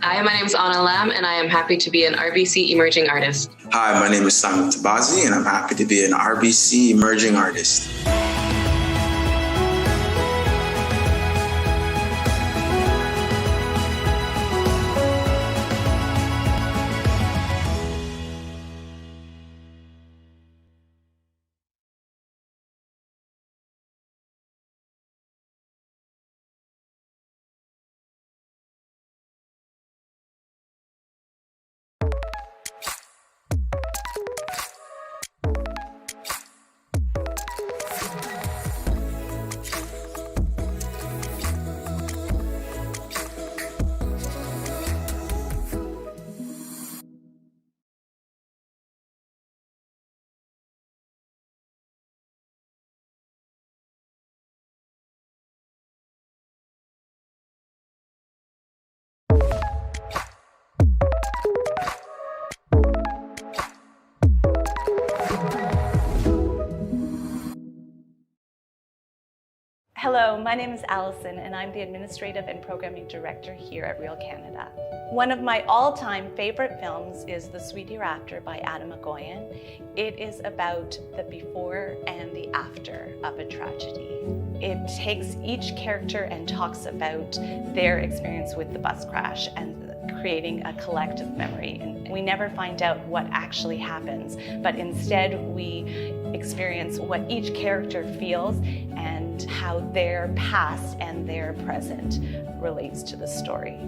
Hi, my name is Anna Lam, and I am happy to be an RBC Emerging Artist. Hi, my name is Simon Tabazi, and I'm happy to be an RBC Emerging Artist. Hello, my name is Allison and I'm the Administrative and Programming Director here at Real Canada. One of my all-time favorite films is The Sweet Hereafter by Adam McGoyan. It is about the before and the after of a tragedy. It takes each character and talks about their experience with the bus crash and creating a collective memory. And we never find out what actually happens, but instead we experience what each character feels and how their past and their present relates to the story.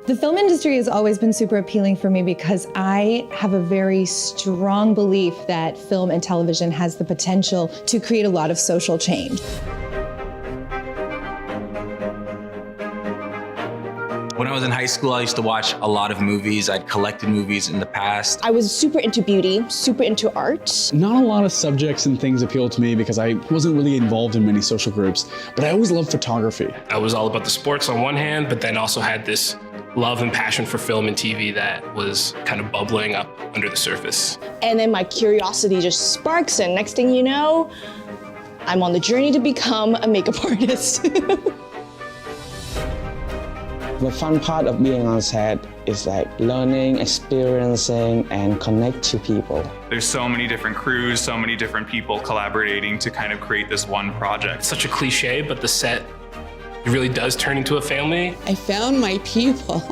The film industry has always been super appealing for me because I have a very strong belief that film and television has the potential to create a lot of social change. When I was in high school, I used to watch a lot of movies. I'd collected movies in the past. I was super into beauty, super into art. Not a lot of subjects and things appealed to me because I wasn't really involved in many social groups, but I always loved photography. I was all about the sports on one hand, but then also had this love and passion for film and TV that was kind of bubbling up under the surface. And then my curiosity just sparks, and next thing you know, I'm on the journey to become a makeup artist. The fun part of being on set is like learning, experiencing, and connect to people. There's so many different crews, so many different people collaborating to kind of create this one project. It's such a cliche, but the set, it really does turn into a family. I found my people.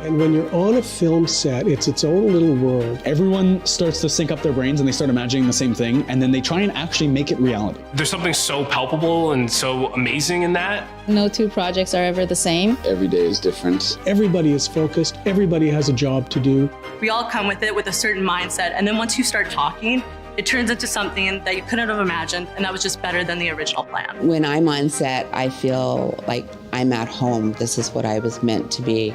And when you're on a film set, it's its own little world. Everyone starts to sync up their brains and they start imagining the same thing, and then they try and actually make it reality. There's something so palpable and so amazing in that. No two projects are ever the same. Every day is different. Everybody is focused. Everybody has a job to do. We all come with it with a certain mindset, and then once you start talking, it turns into something that you couldn't have imagined, and that was just better than the original plan. When I'm on set, I feel like I'm at home. This is what I was meant to be.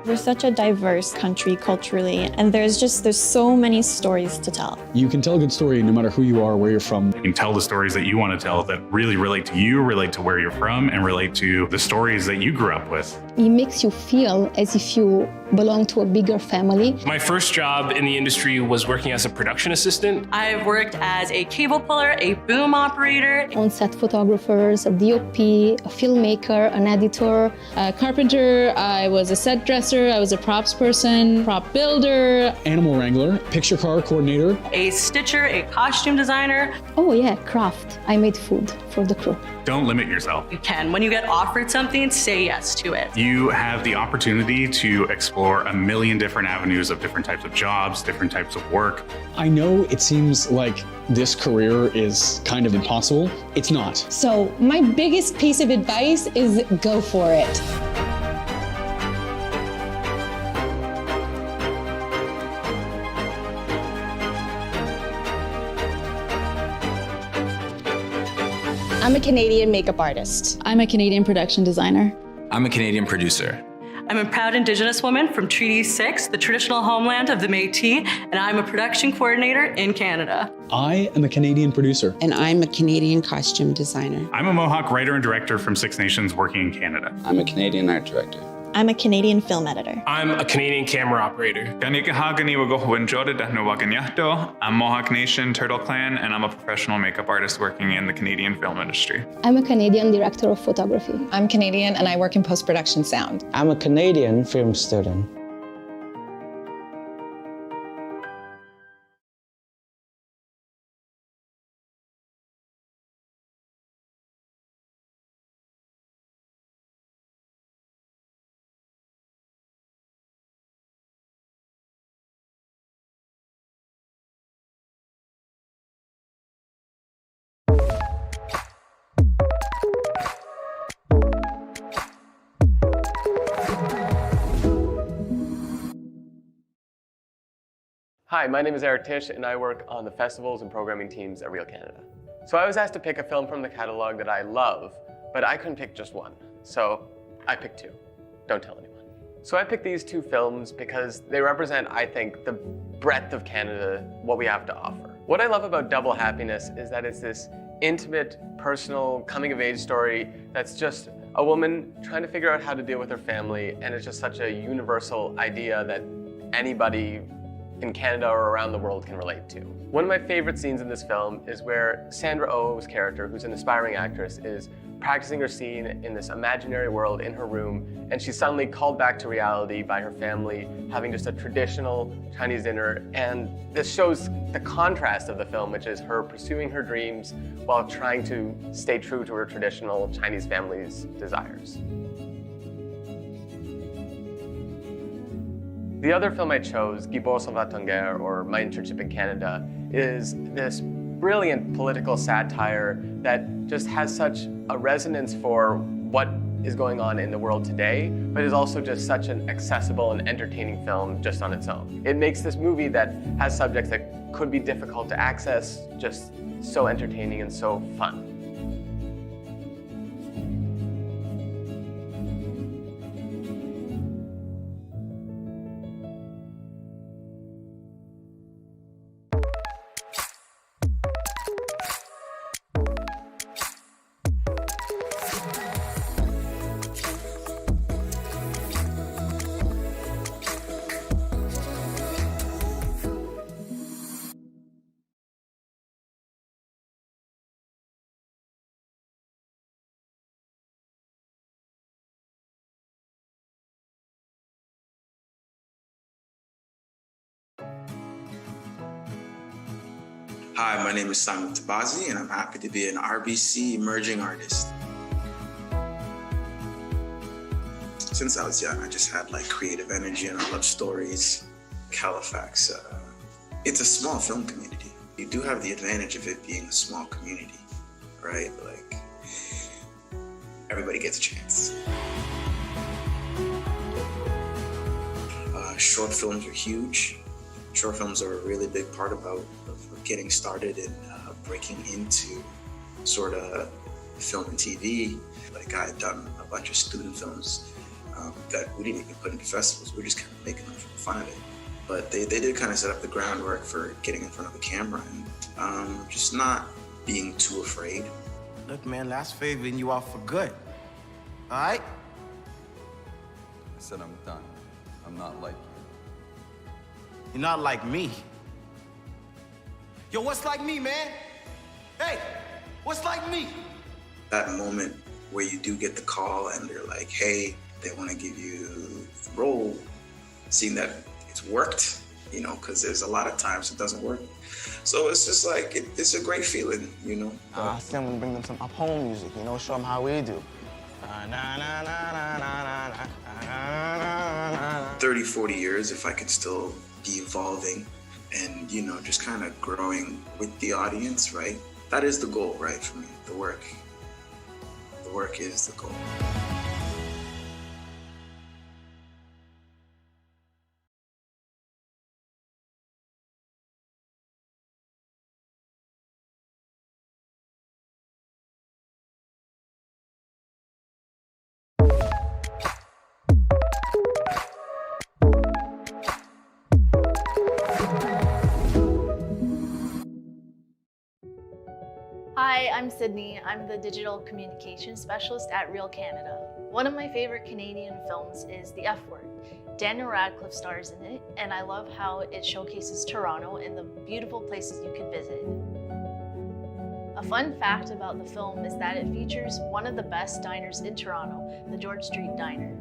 We're such a diverse country culturally, and there's so many stories to tell. You can tell a good story no matter who you are, where you're from. You can tell the stories that you want to tell that really relate to you, relate to where you're from, and relate to the stories that you grew up with. It makes you feel as if you belong to a bigger family. My first job in the industry was working as a production assistant. I've worked as a cable puller, a boom operator, on-set photographers, a DOP, a filmmaker, an editor, a carpenter. I was a set dresser. I was a props person, prop builder, animal wrangler, picture car coordinator, a stitcher, a costume designer. Oh yeah, craft. I made food for the crew. Don't limit yourself. You can. When you get offered something, say yes to it. You have the opportunity to explore a million different avenues of different types of jobs, different types of work. I know it seems like this career is kind of impossible. It's not. So my biggest piece of advice is go for it. I'm a Canadian makeup artist. I'm a Canadian production designer. I'm a Canadian producer. I'm a proud Indigenous woman from Treaty 6, the traditional homeland of the Métis, and I'm a production coordinator in Canada. I am a Canadian producer. And I'm a Canadian costume designer. I'm a Mohawk writer and director from Six Nations working in Canada. I'm a Canadian art director. I'm a Canadian film editor. I'm a Canadian camera operator. I'm Mohawk Nation, Turtle Clan, and I'm a professional makeup artist working in the Canadian film industry. I'm a Canadian director of photography. I'm Canadian and I work in post-production sound. I'm a Canadian film student. Hi, my name is Eric Tisch, and I work on the festivals and programming teams at Real Canada. So I was asked to pick a film from the catalog that I love, but I couldn't pick just one. So I picked two. Don't tell anyone. So I picked these two films because they represent, I think, the breadth of Canada, what we have to offer. What I love about Double Happiness is that it's this intimate, personal, coming-of-age story that's just a woman trying to figure out how to deal with her family, and it's just such a universal idea that anybody in Canada or around the world can relate to. One of my favorite scenes in this film is where Sandra Oh's character, who's an aspiring actress, is practicing her scene in this imaginary world in her room, and she's suddenly called back to reality by her family having just a traditional Chinese dinner. And this shows the contrast of the film, which is her pursuing her dreams while trying to stay true to her traditional Chinese family's desires. The other film I chose, Gibor s'en va en guerre, or My Internship in Canada, is this brilliant political satire that just has such a resonance for what is going on in the world today, but is also just such an accessible and entertaining film just on its own. It makes this movie that has subjects that could be difficult to access just so entertaining and so fun. Hi, my name is Simon Tabazi, and I'm happy to be an RBC emerging artist. Since I was young, I just had like creative energy and I love stories. Halifax, it's a small film community. You do have the advantage of it being a small community, right? Like, everybody gets a chance. Short films are huge. Short films are a really big part of getting started and breaking into sort of film and TV. Like, I had done a bunch of student films that we didn't even put into festivals. We were just kind of making them for the fun of it. But they did kind of set up the groundwork for getting in front of the camera and just not being too afraid. Look, man, last favoring you out for good. All right? I said I'm done. I'm not like you. You're not like me. Yo, what's like me, man? Hey, what's like me? That moment where you do get the call and they're like, hey, they want to give you the role, seeing that it's worked, you know, because there's a lot of times it doesn't work. So it's just like, it's a great feeling, you know. I think I'm gonna bring them some up-home music, you know, show them how we do. 30, 40 years, if I could still be evolving and, you know, just kind of growing with the audience, right? That is the goal, right, for me, the work. The work is the goal. I'm Sydney. I'm the Digital Communications Specialist at Real Canada. One of my favorite Canadian films is The F Word. Daniel Radcliffe stars in it, and I love how it showcases Toronto and the beautiful places you could visit. A fun fact about the film is that it features one of the best diners in Toronto, the George Street Diner.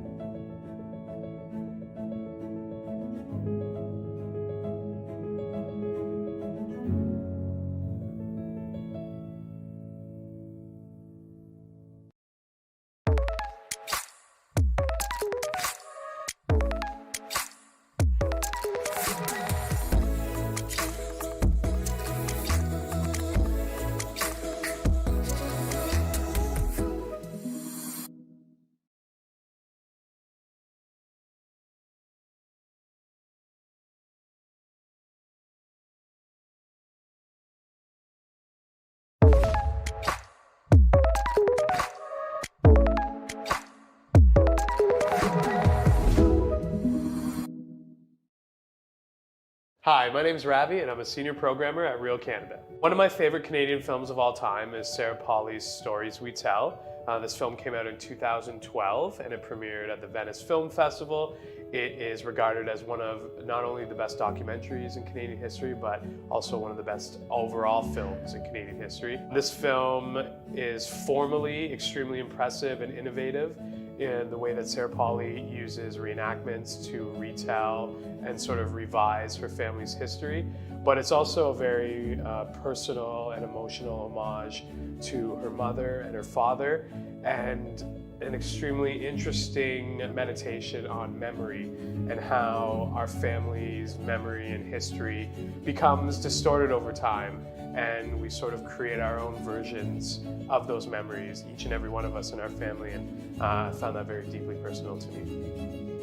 Hi, my name is Ravi and I'm a senior programmer at Real Canada. One of my favorite Canadian films of all time is Sarah Paulie's Stories We Tell. This film came out in 2012 and it premiered at the Venice Film Festival. It is regarded as one of not only the best documentaries in Canadian history, but also one of the best overall films in Canadian history. This film is formally extremely impressive and innovative in the way that Sarah Paulie uses reenactments to retell and sort of revise her family's history. But it's also a very personal and emotional homage to her mother and her father, and an extremely interesting meditation on memory and how our family's memory and history becomes distorted over time, and we sort of create our own versions of those memories, each and every one of us in our family, and I found that very deeply personal to me.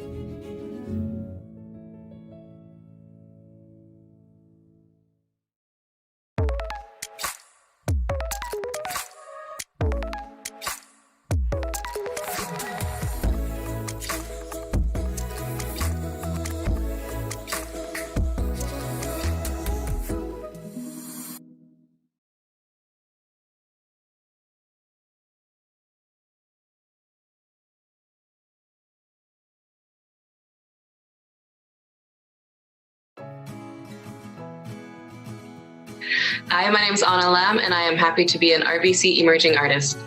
Hi, my name is Anna Lam, and I am happy to be an RBC Emerging Artist.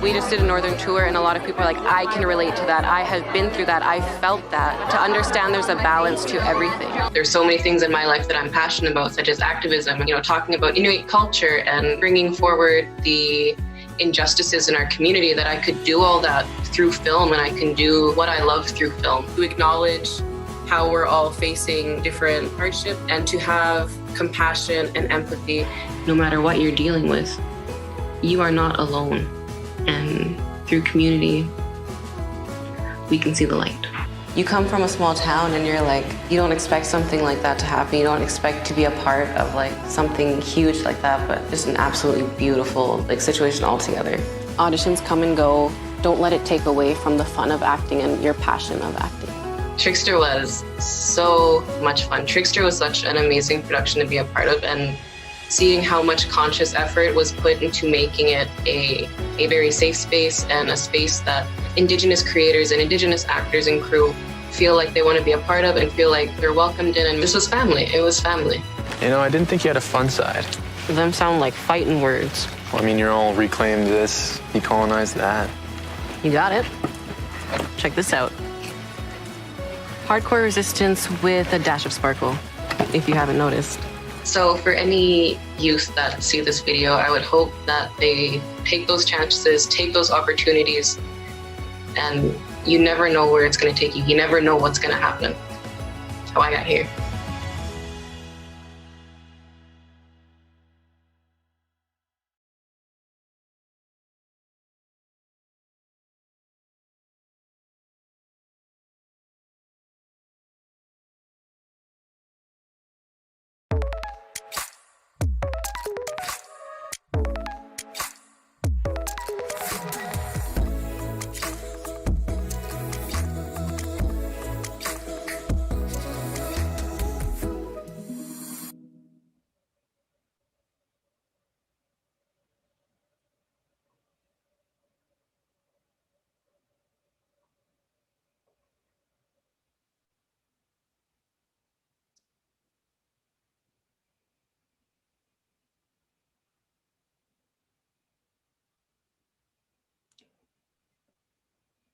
We just did a northern tour, and a lot of people are like, I can relate to that. I have been through that. I felt that. To understand there's a balance to everything. There's so many things in my life that I'm passionate about, such as activism, talking about Inuit culture and bringing forward the injustices in our community, that I could do all that through film, and I can do what I love through film. To acknowledge how we're all facing different hardship, and to have compassion and empathy. No matter what you're dealing with, you are not alone. And through community, we can see the light. You come from a small town and you're like, you don't expect something like that to happen. You don't expect to be a part of something huge like that, but just an absolutely beautiful situation altogether. Auditions come and go. Don't let it take away from the fun of acting and your passion of acting. Trickster was so much fun. Trickster was such an amazing production to be a part of, and seeing how much conscious effort was put into making it a very safe space, and a space that Indigenous creators and Indigenous actors and crew feel like they want to be a part of and feel like they're welcomed in. And this was family. It was family. I didn't think you had a fun side. Them sound like fighting words. Well, you're all reclaimed this, decolonized that. You got it. Check this out. Hardcore resistance with a dash of sparkle, if you haven't noticed. So for any youth that see this video, I would hope that they take those chances, take those opportunities, and you never know where it's going to take you. You never know what's going to happen. That's how I got here.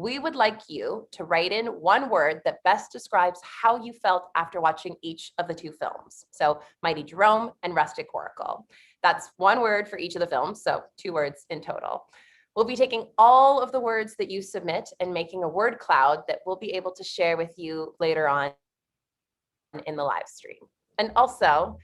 We would like you to write in one word that best describes how you felt after watching each of the two films. So Mighty Jerome and Rustic Oracle. That's one word for each of the films, so 2 words in total. We'll be taking all of the words that you submit and making a word cloud that we'll be able to share with you later on in the live stream. And also,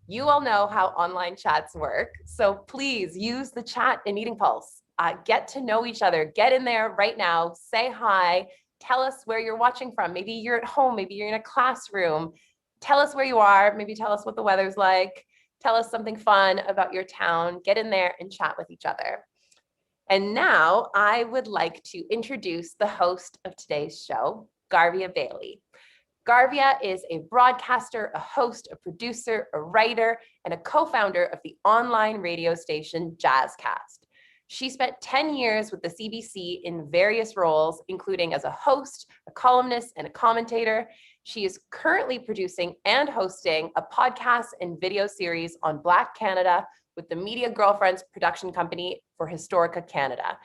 you all know how online chats work, so please use the chat in Meeting Pulse. Get to know each other. Get in there right now. Say hi. Tell us where you're watching from. Maybe you're at home. Maybe you're in a classroom. Tell us where you are. Maybe tell us what the weather's like. Tell us something fun about your town. Get in there and chat with each other. And now I would like to introduce the host of today's show, Garvia Bailey. Garvia is a broadcaster, a host, a producer, a writer, and a co-founder of the online radio station Jazzcast. She spent 10 years with the CBC in various roles, including as a host, a columnist, and a commentator. She is currently producing and hosting a podcast and video series on Black Canada with the Media Girlfriends production company for Historica Canada.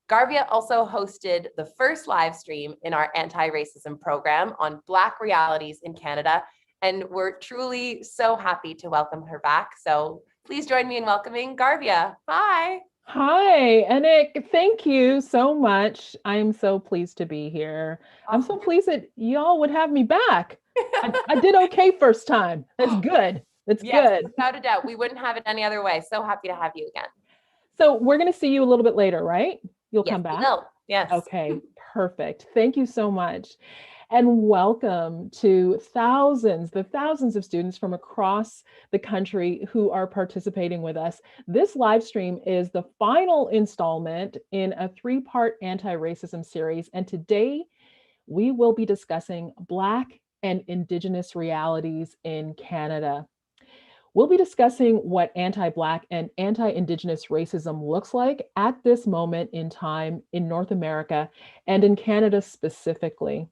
Garvia also hosted the first live stream in our anti-racism program on Black realities in Canada, and we're truly so happy to welcome her back. So please join me in welcoming Garvia. Hi. Hi, Anik. Thank you so much. I'm so pleased to be here. I'm so pleased that y'all would have me back. I did okay first time. That's good. That's good. Without a doubt. We wouldn't have it any other way. So happy to have you again. So we're going to see you a little bit later, right? You'll come back? We will. Yes. Okay, perfect. Thank you so much. And welcome to the thousands of students from across the country who are participating with us. This live stream is the final installment in a 3-part anti-racism series. And today we will be discussing Black and Indigenous realities in Canada. We'll be discussing what anti-Black and anti-Indigenous racism looks like at this moment in time in North America and in Canada specifically.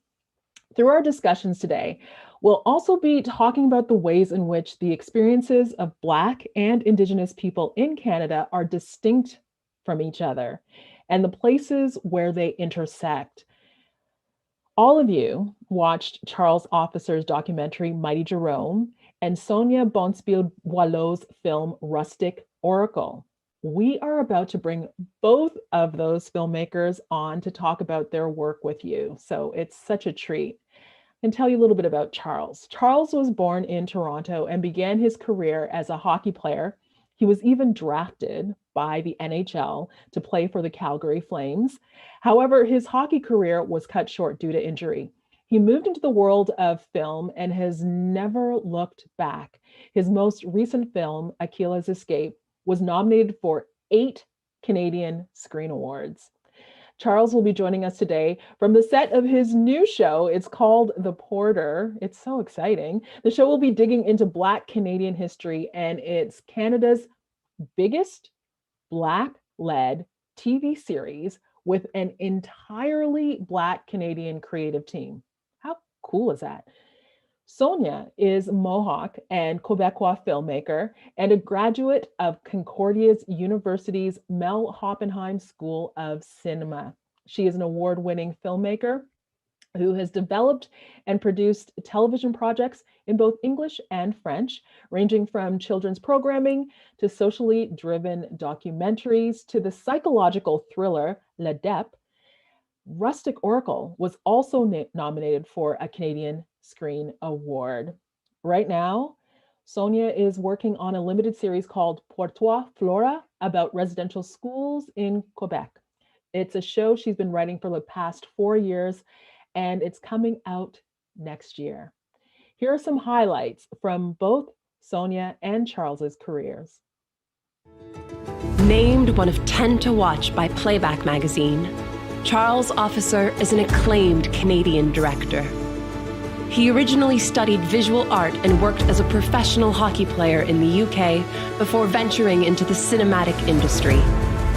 Through our discussions today, we'll also be talking about the ways in which the experiences of Black and Indigenous people in Canada are distinct from each other and the places where they intersect. All of you watched Charles Officer's documentary, Mighty Jerome, and Sonia Bonspiel-Boileau's film, Rustic Oracle. We are about to bring both of those filmmakers on to talk about their work with you. So it's such a treat. I can tell you a little bit about Charles. Charles was born in Toronto and began his career as a hockey player. He was even drafted by the NHL to play for the Calgary Flames. However, his hockey career was cut short due to injury. He moved into the world of film and has never looked back. His most recent film, Aquila's Escape, was nominated for 8 Canadian Screen Awards. Charles will be joining us today from the set of his new show. It's called The Porter. It's so exciting. The show will be digging into Black Canadian history, and it's Canada's biggest Black-led TV series with an entirely Black Canadian creative team. How cool is that? Sonia is Mohawk and Quebecois filmmaker and a graduate of Concordia University's Mel Hoppenheim School of Cinema. She is an award-winning filmmaker who has developed and produced television projects in both English and French, ranging from children's programming to socially driven documentaries to the psychological thriller La Dep. Rustic Oracle was also nominated for a Canadian Screen Award. Right now, Sonia is working on a limited series called Portois Flora about residential schools in Quebec. It's a show she's been writing for the past 4 years, and it's coming out next year. Here are some highlights from both Sonia and Charles's careers. Named one of 10 to watch by Playback magazine, Charles Officer is an acclaimed Canadian director. He originally studied visual art and worked as a professional hockey player in the UK before venturing into the cinematic industry,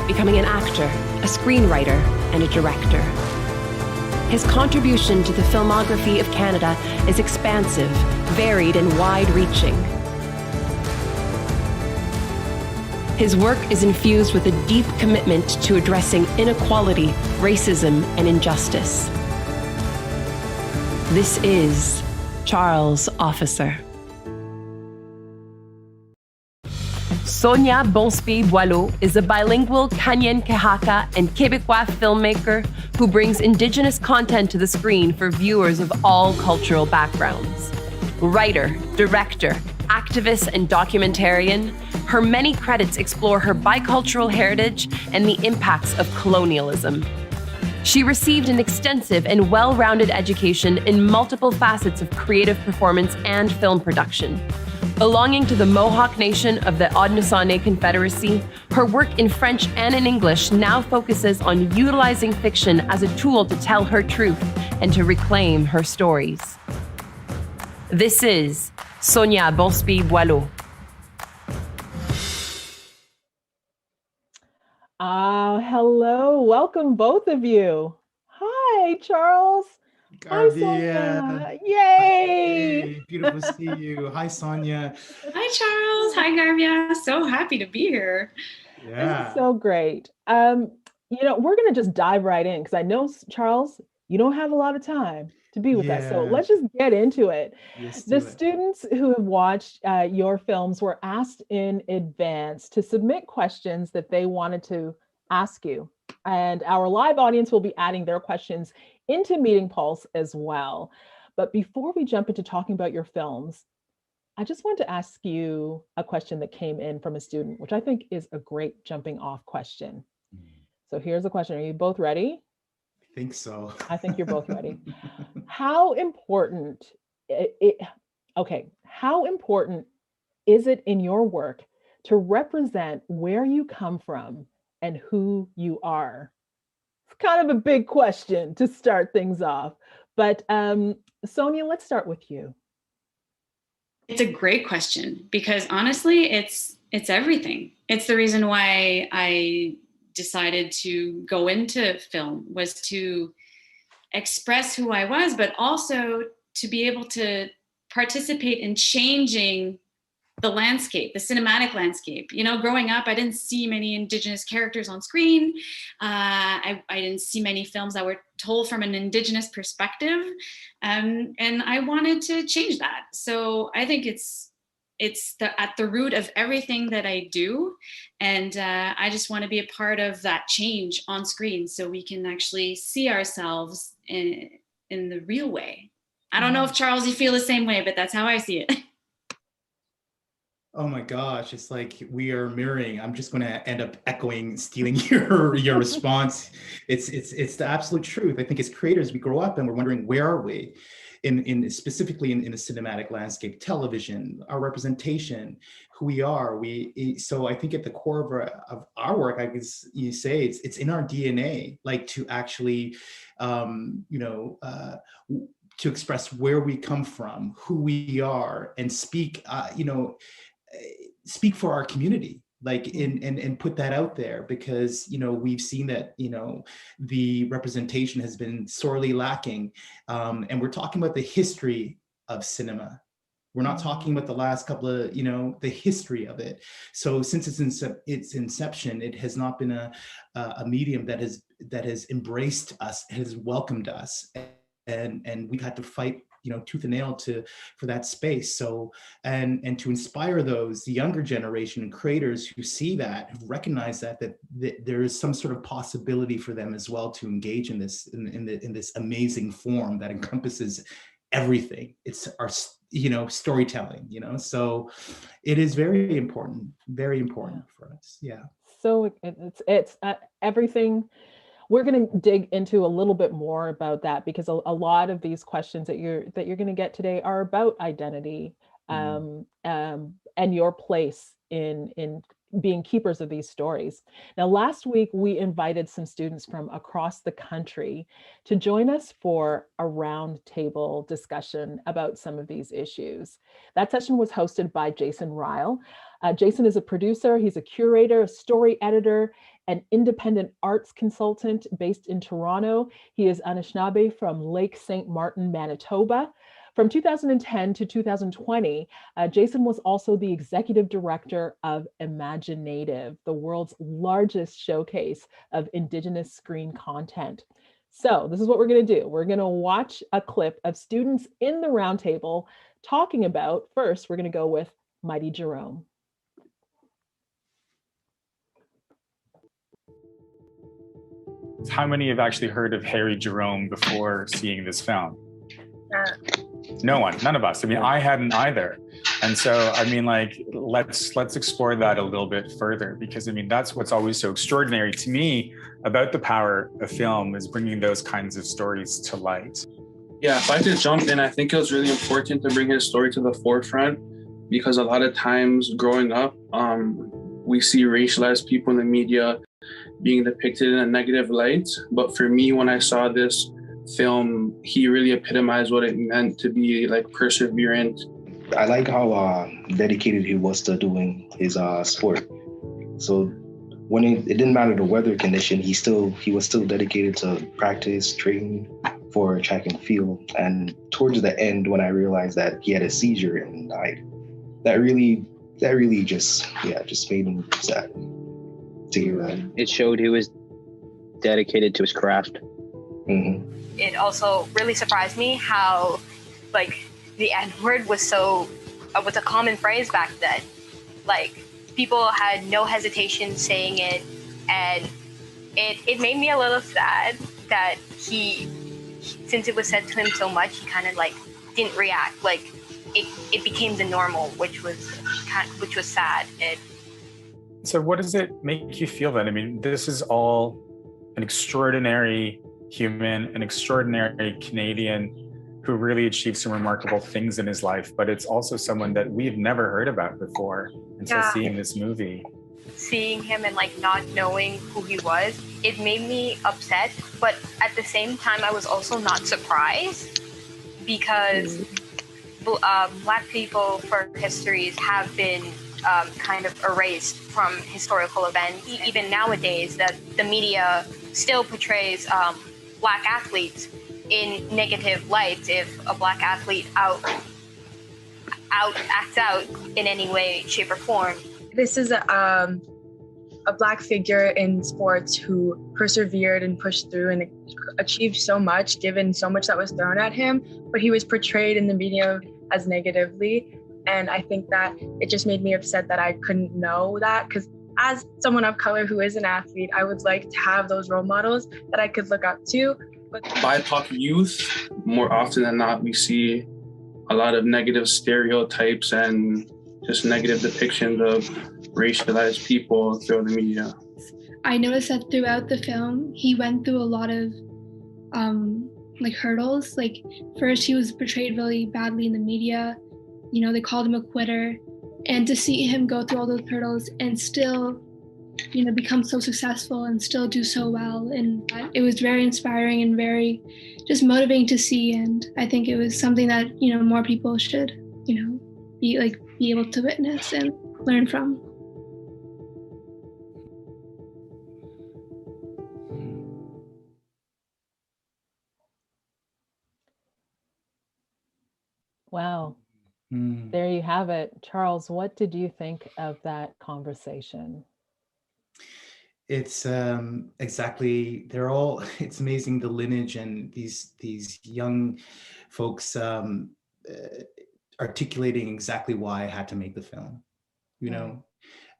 becoming an actor, a screenwriter, and a director. His contribution to the filmography of Canada is expansive, varied, and wide-reaching. His work is infused with a deep commitment to addressing inequality, racism, and injustice. This is Charles Officer. Sonia Bonspi-Boileau is a bilingual Kanyen Kehaka and Quebecois filmmaker who brings Indigenous content to the screen for viewers of all cultural backgrounds. Writer, director, activist, and documentarian, her many credits explore her bicultural heritage and the impacts of colonialism. She received an extensive and well-rounded education in multiple facets of creative performance and film production. Belonging to the Mohawk Nation of the Haudenosaunee Confederacy, her work in French and in English now focuses on utilizing fiction as a tool to tell her truth and to reclaim her stories. This is Sonia Bonspi-Boileau. Hello, welcome both of you. Hi, Charles. Hi, Sonia. Yay! Hey, beautiful to see you. Hi, Sonia. Hi, Charles. Hi, Garvia. So happy to be here. This is so great. We're going to just dive right in because I know, Charles, you don't have a lot of time to be with us. So let's just get into it. The students who have watched your films were asked in advance to submit questions that they wanted to ask you. And our live audience will be adding their questions into Meeting Pulse as well. But before we jump into talking about your films, I just want to ask you a question that came in from a student, which I think is a great jumping off question. So here's the question. Are you both ready? I think so. I think you're both ready. How important is it in your work to represent where you come from and who you are? It's kind of a big question to start things off, but Sonia, let's start with you. It's a great question because honestly, it's everything. It's the reason why I decided to go into film, was to express who I was, but also to be able to participate in changing the landscape, the cinematic landscape. You know, growing up, I didn't see many Indigenous characters on screen. I didn't see many films that were told from an Indigenous perspective. And I wanted to change that. So I think it's at the root of everything that I do. And I just want to be a part of that change on screen so we can actually see ourselves in the real way. I don't know if Charles, you feel the same way, but that's how I see it. Oh my gosh, it's like we are mirroring. I'm just going to end up stealing your response. It's the absolute truth. I think as creators, we grow up and we're wondering, where are we? Specifically in the cinematic landscape, television, our representation, who we are. So I think at the core of our work, I guess you say it's in our DNA, like to actually, to express where we come from, who we are, and speak for our community, and put that out there, because we've seen that the representation has been sorely lacking, and we're talking about the history of cinema. We're not talking about the last couple of the history of it. So since its inception, it has not been a medium that has embraced us, has welcomed us, and we've had to fight tooth and nail for that space. So, and to inspire the younger generation and creators who see that, who recognize that there is some sort of possibility for them as well to engage in this amazing form that encompasses everything. It's our storytelling. So it is very important for us. Yeah. So it's everything. We're going to dig into a little bit more about that, because a lot of these questions that you're going to get today are about identity, and your place in being keepers of these stories. Now, last week, we invited some students from across the country to join us for a roundtable discussion about some of these issues. That session was hosted by Jason Ryle. Jason is a producer, he's a curator, a story editor, an independent arts consultant based in Toronto. He is Anishinaabe from Lake St. Martin, Manitoba. From 2010 to 2020, Jason was also the executive director of Imaginative, the world's largest showcase of Indigenous screen content. So this is what we're going to do. We're going to watch a clip of students in the roundtable talking about, first, we're going to go with Mighty Jerome. How many have actually heard of Harry Jerome before seeing this film? No one, none of us. I mean, I hadn't either. And so, I mean, like, let's explore that a little bit further, because I mean, that's what's always so extraordinary to me about the power of film, is bringing those kinds of stories to light. Yeah, if I could jump in, I think it was really important to bring his story to the forefront, because a lot of times growing up, we see racialized people in the media being depicted in a negative light. But for me, when I saw this film, he really epitomized what it meant to be like perseverant. I like how dedicated he was to doing his sport. So when it didn't matter the weather condition, he was still dedicated to practice, training for track and field. And towards the end, when I realized that he had a seizure and died, that really just made me sad to hear that. It showed he was dedicated to his craft. Mm-hmm. It also really surprised me how, like, the N-word was a common phrase back then. Like, people had no hesitation saying it, and it made me a little sad that he, since it was said to him so much, he kind of like didn't react. Like, it became the normal, which was sad. So what does it make you feel then? I mean, this is all an extraordinary human, an extraordinary Canadian who really achieved some remarkable things in his life, but it's also someone that we've never heard about before until seeing this movie. Seeing him and like not knowing who he was, it made me upset, but at the same time, I was also not surprised, because Black people for histories have been kind of erased from historical events. Even nowadays, that the media still portrays Black athletes in negative lights if a Black athlete acts out in any way, shape, or form. This is a Black figure in sports who persevered and pushed through and achieved so much, given so much that was thrown at him, but he was portrayed in the media as negatively. And I think that it just made me upset that I couldn't know that, because as someone of color who is an athlete, I would like to have those role models that I could look up to. But BIPOC youth, more often than not, we see a lot of negative stereotypes and just negative depictions of racialized people through the media. I noticed that throughout the film, he went through a lot of hurdles. Like, first he was portrayed really badly in the media. You know, they called him a quitter. And to see him go through all those hurdles and still, you know, become so successful and still do so well. And it was very inspiring and very just motivating to see. And I think it was something that, you know, more people should, you know, be able to witness and learn from. Wow. There you have it. Charles, what did you think of that conversation? It's exactly, it's amazing the lineage and these young folks articulating exactly why I had to make the film. You know,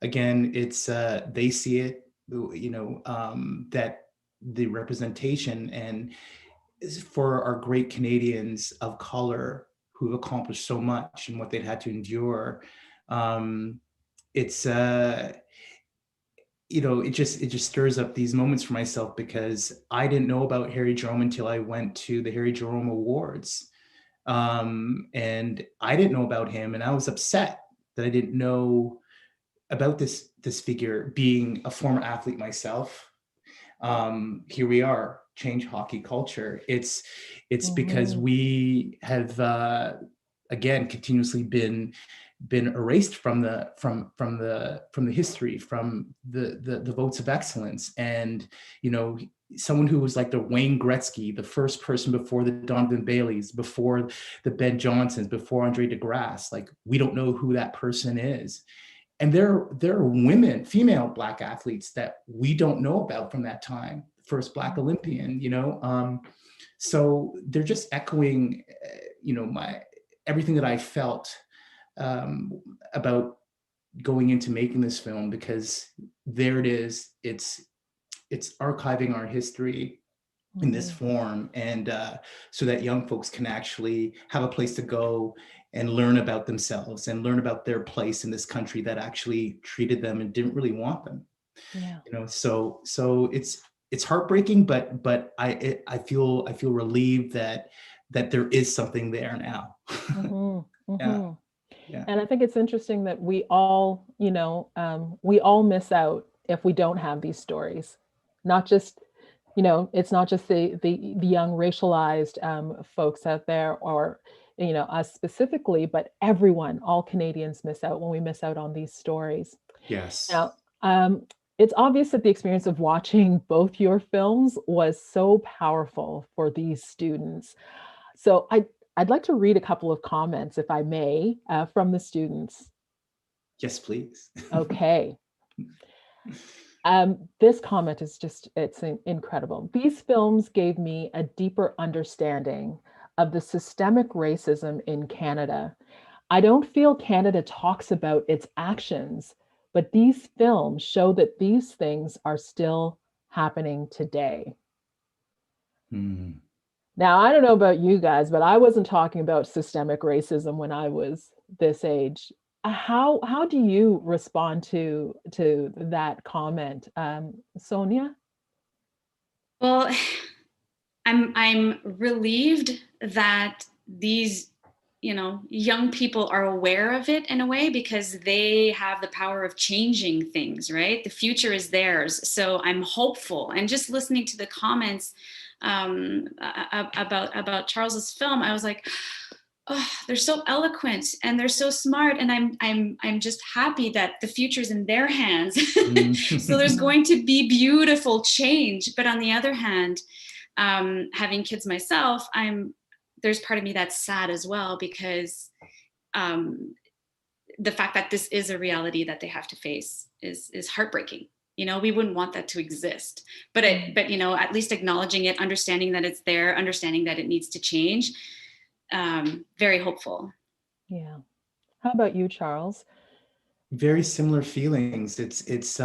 again, it's they see it, you know, that the representation and for our great Canadians of color who've accomplished so much and what they've had to endure. It's you know, it just stirs up these moments for myself, because I didn't know about Harry Jerome until I went to the Harry Jerome Awards. And I didn't know about him, and I was upset that I didn't know about this figure, being a former athlete myself. Here we are, change hockey culture. It's because we have again continuously been erased from the history, from the votes of excellence. And you know, someone who was like the Wayne Gretzky, the first person before the Donovan Baileys, before the Ben Johnsons, before Andre DeGrasse. Like, we don't know who that person is. And there are women, female Black athletes that we don't know about from that time. First Black Olympian, you know. So they're just echoing, you know, everything that I felt about going into making this film, because there it is. It's archiving our history in this form, and so that young folks can actually have a place to go and learn about themselves and learn about their place in this country that actually treated them and didn't really want them. Yeah. You know, so it's heartbreaking, but I feel relieved that there is something there now. Yeah. Yeah. And I think it's interesting that we all, you know, we all miss out if we don't have these stories. Not just, you know, it's not just the young racialized folks out there, or, you know, us specifically, but everyone, all Canadians miss out when we miss out on these stories. Yes. Now, it's obvious that the experience of watching both your films was so powerful for these students. So I'd like to read a couple of comments, if I may, from the students. Yes, please. Okay. This comment is just, it's incredible. These films gave me a deeper understanding of the systemic racism in Canada. I don't feel Canada talks about its actions, but these films show that these things are still happening today. Now, I don't know about you guys, but I wasn't talking about systemic racism when I was this age. How do you respond to that comment, Sonia? Well, I'm relieved that these, you know, young people are aware of it in a way, because they have the power of changing things, right? The future is theirs. So I'm hopeful. And just listening to the comments about Charles's film, I was like, oh, they're so eloquent and they're so smart, and I'm just happy that the future's in their hands. So there's going to be beautiful change. But on the other hand, having kids myself, there's part of me that's sad as well, because the fact that this is a reality that they have to face is heartbreaking. You know, we wouldn't want that to exist, but you know, at least acknowledging it, understanding that it's there, understanding that it needs to change. Very hopeful. Yeah. How about you, Charles? Very similar feelings. It's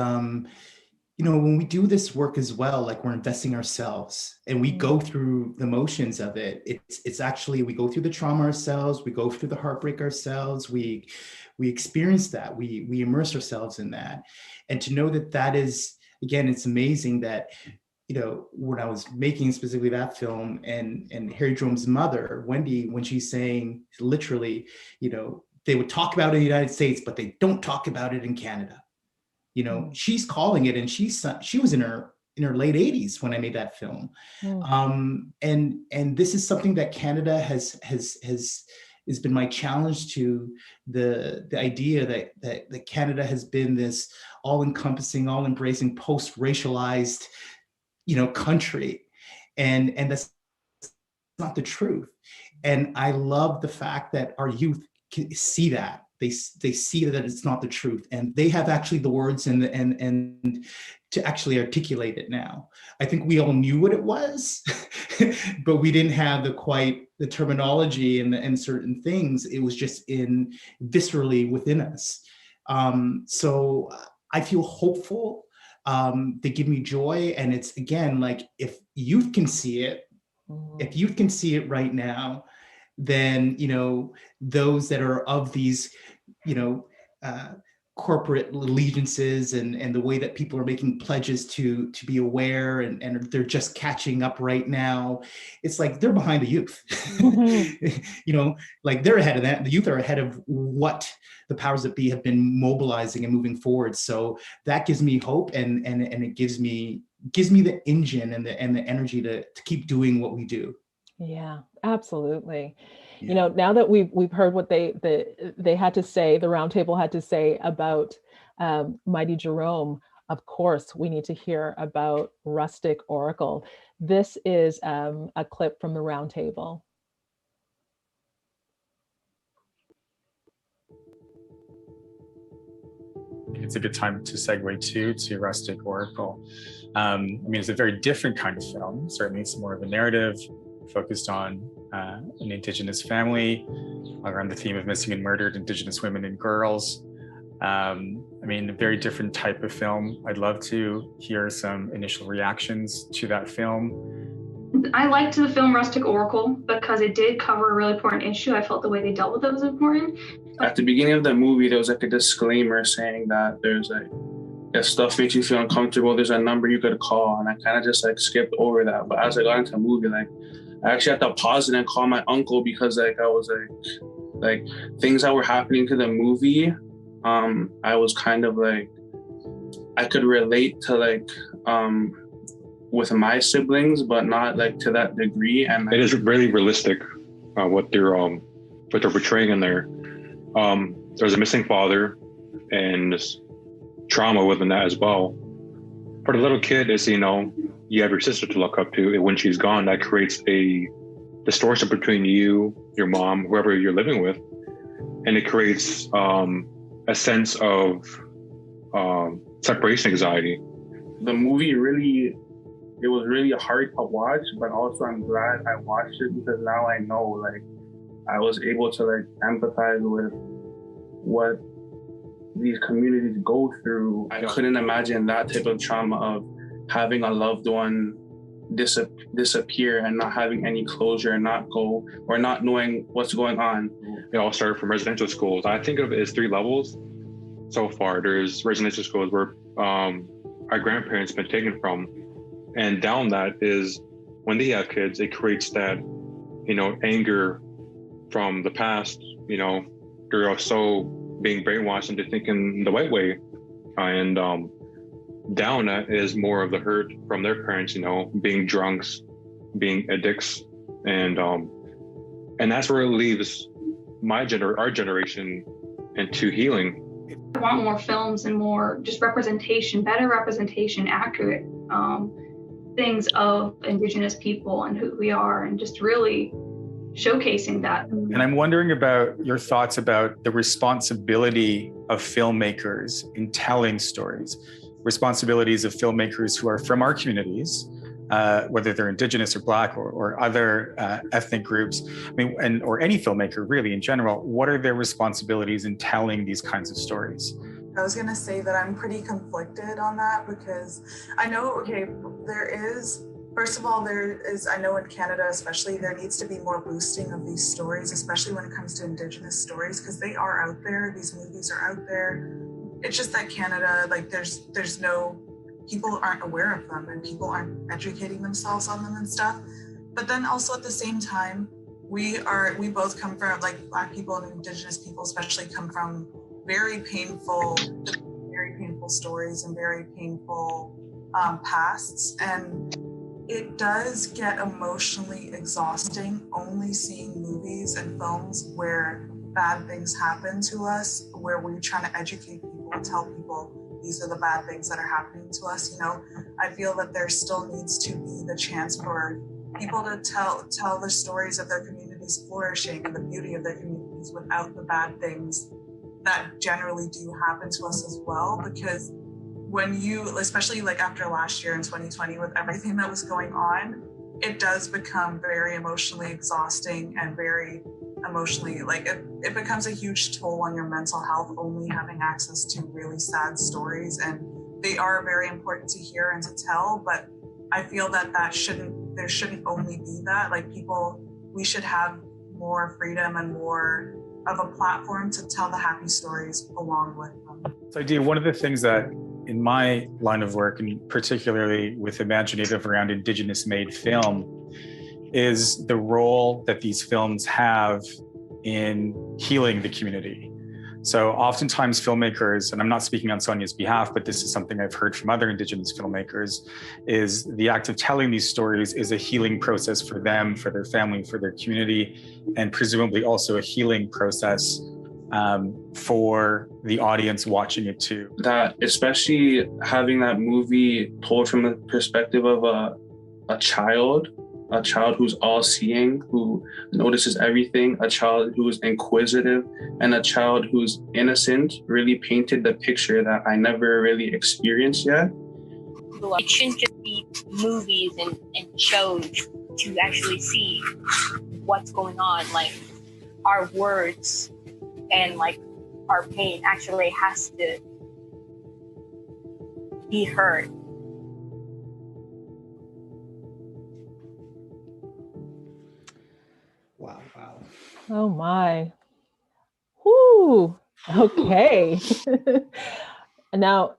you know, when we do this work as well, like, we're investing ourselves and we go through the motions of it. It's actually, we go through the trauma ourselves, we go through the heartbreak ourselves, we experience that, we immerse ourselves in that. And to know that is, again, it's amazing that, you know, when I was making specifically that film, and Harry Jerome's mother, Wendy, when she's saying literally, you know, they would talk about it in the United States, but they don't talk about it in Canada. You know, she's calling it, and she was in her late 80s when I made that film. And this is something that Canada has been my challenge to the idea that Canada has been this all-encompassing, all-embracing, post-racialized, you know, country, and that's not the truth. And I love the fact that our youth can see that. They see that it's not the truth, and they have actually the words and to actually articulate it now. I think we all knew what it was, but we didn't have the terminology and certain things. It was just viscerally within us. So I feel hopeful. They give me joy, and it's, again, like, if youth can see it, right now, then, you know, those that are of these, you know, corporate allegiances and the way that people are making pledges to be aware, and they're just catching up right now. It's like they're behind the youth. You know, like, they're ahead of that. The youth are ahead of what the powers that be have been mobilizing and moving forward. So that gives me hope, and it gives me the engine and the energy to keep doing what we do. Yeah, absolutely. You know, now that we've heard what they had to say, the roundtable had to say about Mighty Jerome, of course, we need to hear about Rustic Oracle. This is a clip from the roundtable. It's a good time to segue to Rustic Oracle. I mean, it's a very different kind of film. Certainly, it's more of a narrative focused on an Indigenous family around the theme of missing and murdered Indigenous women and girls. I mean, a very different type of film. I'd love to hear some initial reactions to that film. I liked the film Rustic Oracle because it did cover a really important issue. I felt the way they dealt with it was important. At the beginning of the movie, there was like a disclaimer saying that there's like, if stuff makes you feel uncomfortable, there's a number you could call. And I kind of just like skipped over that. But as I got into the movie, like I actually had to pause it and call my uncle because like I was like things that were happening to the movie. I was kind of like, I could relate to like, with my siblings, but not like to that degree. And it is really realistic what they're portraying in there. There's a missing father and trauma within that as well. For the little kid, is you have your sister to look up to, and when she's gone, that creates a distortion between you, your mom, whoever you're living with, and it creates a sense of separation anxiety. The movie it was really hard to watch, but also I'm glad I watched it because now I know, like, I was able to like empathize with what these communities go through. I couldn't imagine that type of trauma of having a loved one disappear and not having any closure and not knowing what's going on. It all started from residential schools. I think of it as 3 levels so far. There's residential schools where our grandparents been taken from. And down that is when they have kids, it creates that, anger from the past. They're also being brainwashed into thinking the right way. And down that is more of the hurt from their parents, being drunks, being addicts. And that's where it leaves our generation into healing. I want more films and more just representation, better representation, accurate things of Indigenous people and who we are, and just really showcasing that. And I'm wondering about your thoughts about the responsibility of filmmakers in telling stories, responsibilities of filmmakers who are from our communities, whether they're Indigenous or Black or other ethnic groups, or any filmmaker really in general. What are their responsibilities in telling these kinds of stories? I was gonna say that I'm pretty conflicted on that because I know, first of all, I know in Canada especially, there needs to be more boosting of these stories, especially when it comes to Indigenous stories, because they are out there, these movies are out there. It's just that Canada, like people aren't aware of them and people aren't educating themselves on them and stuff. But then also at the same time, we both come from, like Black people and Indigenous people especially, come from very painful stories and very painful pasts. And it does get emotionally exhausting only seeing movies and films where bad things happen to us, where we're trying to educate people and tell people these are the bad things that are happening to us. I feel that there still needs to be the chance for people to tell the stories of their communities flourishing and the beauty of their communities without the bad things that generally do happen to us as well. Because when especially like after last year in 2020 with everything that was going on, it does become very emotionally exhausting and very emotionally, like it becomes a huge toll on your mental health only having access to really sad stories. And they are very important to hear and to tell, but I feel that there shouldn't only be that. Like we should have more freedom and more of a platform to tell the happy stories along with them. So Dia, one of the things that in my line of work, and particularly with imaginative around Indigenous made film, is the role that these films have in healing the community. So oftentimes filmmakers, and I'm not speaking on Sonia's behalf, but this is something I've heard from other Indigenous filmmakers, is the act of telling these stories is a healing process for them, for their family, for their community, and presumably also a healing process for the audience watching it too. That especially having that movie told from the perspective of a child who's all-seeing, who notices everything, a child who's inquisitive, and a child who's innocent, really painted the picture that I never really experienced yet. It shouldn't just be movies and shows to actually see what's going on. Like, our words and like our pain actually has to be heard. Wow. Oh my. Whoo. Okay. Now,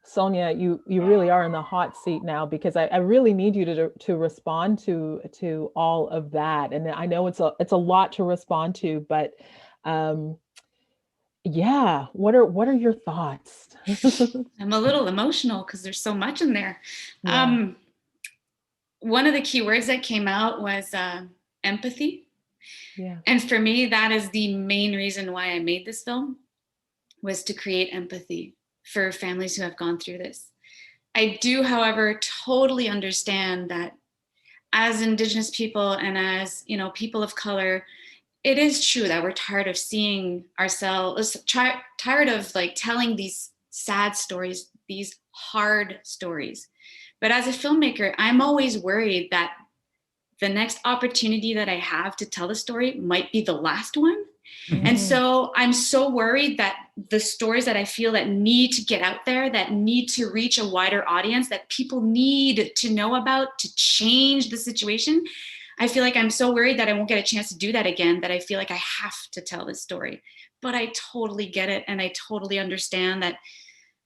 Sonia, you really are in the hot seat now, because I really need you to respond to all of that. And I know it's a lot to respond to, but yeah, what are your thoughts? I'm a little emotional because there's so much in there. Yeah. One of the key words that came out was empathy. Yeah. And for me, that is the main reason why I made this film, was to create empathy for families who have gone through this. I do, however, totally understand that as Indigenous people and as, people of color, it is true that we're tired of seeing ourselves, tired of like telling these sad stories, these hard stories. But as a filmmaker, I'm always worried that the next opportunity that I have to tell the story might be the last one. Mm-hmm. And so I'm so worried that the stories that I feel that need to get out there, that need to reach a wider audience, that people need to know about to change the situation, I feel like I'm so worried that I won't get a chance to do that again, that I feel like I have to tell this story. But I totally get it. And I totally understand that.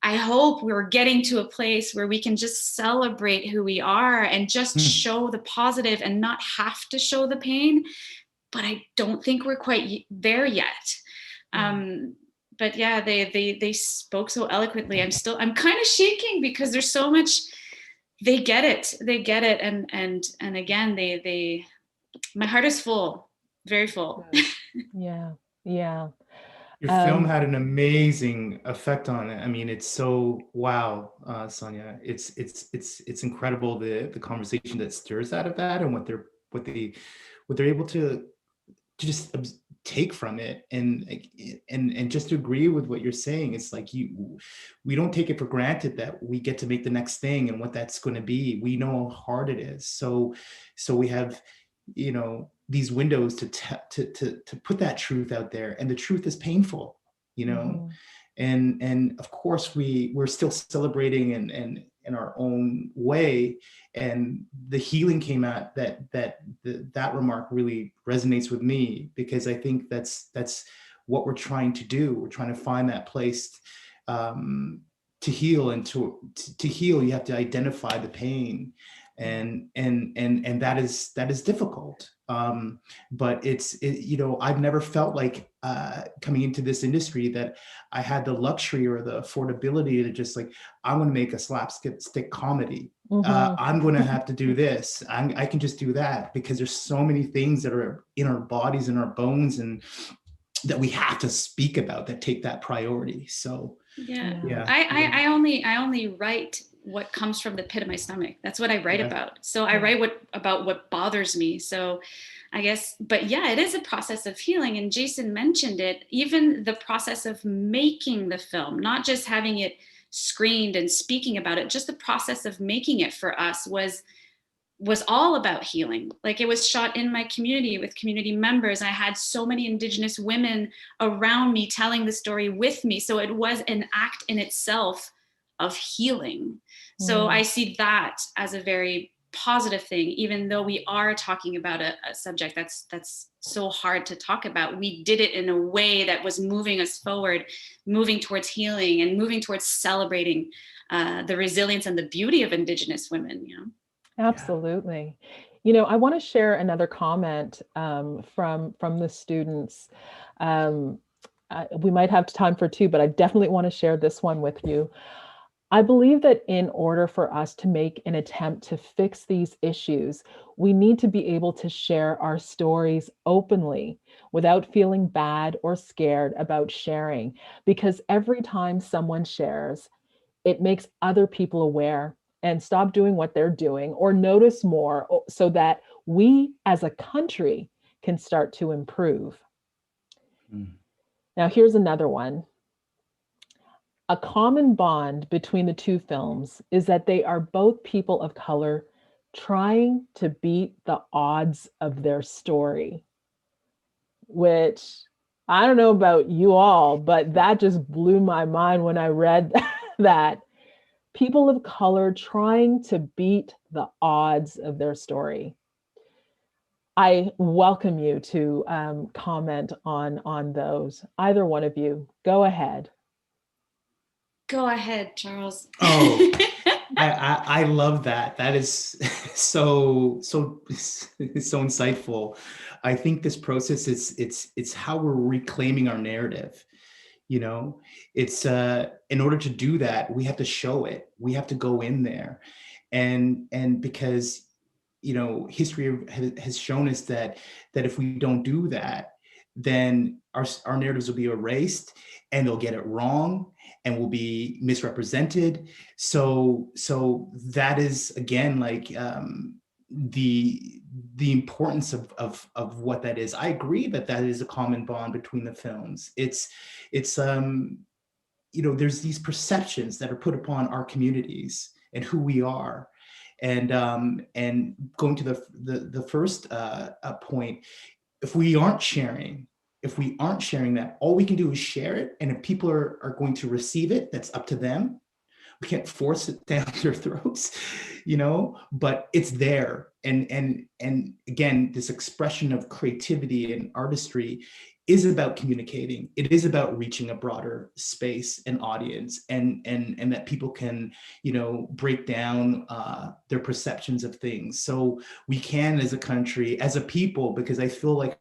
I hope we're getting to a place where we can just celebrate who we are and just show the positive and not have to show the pain. But I don't think we're quite there yet. But yeah, they spoke so eloquently. I'm kind of shaking because there's so much. They get it. And again, they my heart is full, very full. Yeah. Your film had an amazing effect on it. I mean, it's so wow, Sonia. It's incredible the conversation that stirs out of that, and what they're able to just take from it, and just to agree with what you're saying. It's like we don't take it for granted that we get to make the next thing and what that's going to be. We know how hard it is. So we have, these windows to put that truth out there, and the truth is painful, and of course we're still celebrating and in our own way. And the healing came out that remark really resonates with me, because I think that's what we're trying to do. We're trying to find that place to heal, and to heal you have to identify the pain, and that is difficult. But I've never felt like coming into this industry that I had the luxury or the affordability to just like, I'm going to make a slapstick comedy. I'm going to have to do this. I can just do that, because there's so many things that are in our bodies and our bones, and that we have to speak about, that take that priority. So yeah. I only write what comes from the pit of my stomach. That's what I write about. So I write about what bothers me. So I guess, but yeah, it is a process of healing. And Jason mentioned it, even the process of making the film, not just having it screened and speaking about it, just the process of making it for us was all about healing. Like, it was shot in my community with community members. I had so many Indigenous women around me telling the story with me. So it was an act in itself of healing. So I see that as a very positive thing, even though we are talking about a subject that's so hard to talk about. We did it in a way that was moving us forward, moving towards healing, and moving towards celebrating the resilience and the beauty of Indigenous women. Absolutely. I want to share another comment from the students. We might have time for two, but I definitely want to share this one with you. I believe that in order for us to make an attempt to fix these issues, we need to be able to share our stories openly without feeling bad or scared about sharing, because every time someone shares, it makes other people aware and stop doing what they're doing or notice more so that we as a country can start to improve. Now, here's another one. A common bond between the two films is that they are both people of color trying to beat the odds of their story, which I don't know about you all, but that just blew my mind when I read that. People of color trying to beat the odds of their story. I welcome you to comment on those. Either one of you, go ahead. Go ahead, Charles. Oh, I love that. That is so insightful. I think this process it's how we're reclaiming our narrative. You know, it's in order to do that, we have to show it. We have to go in there, and because history has shown us that if we don't do that, then our narratives will be erased, and they'll get it wrong, and will be misrepresented. So that is again like the importance of what that is. I agree that is a common bond between the films. It's there's these perceptions that are put upon our communities and who we are. And going to the first point, if we aren't sharing that, all we can do is share it. And if people are going to receive it, that's up to them. We can't force it down their throats, but it's there. And again, this expression of creativity and artistry is about communicating. It is about reaching a broader space and audience, and that people can, break down their perceptions of things. So we can, as a country, as a people, because I feel like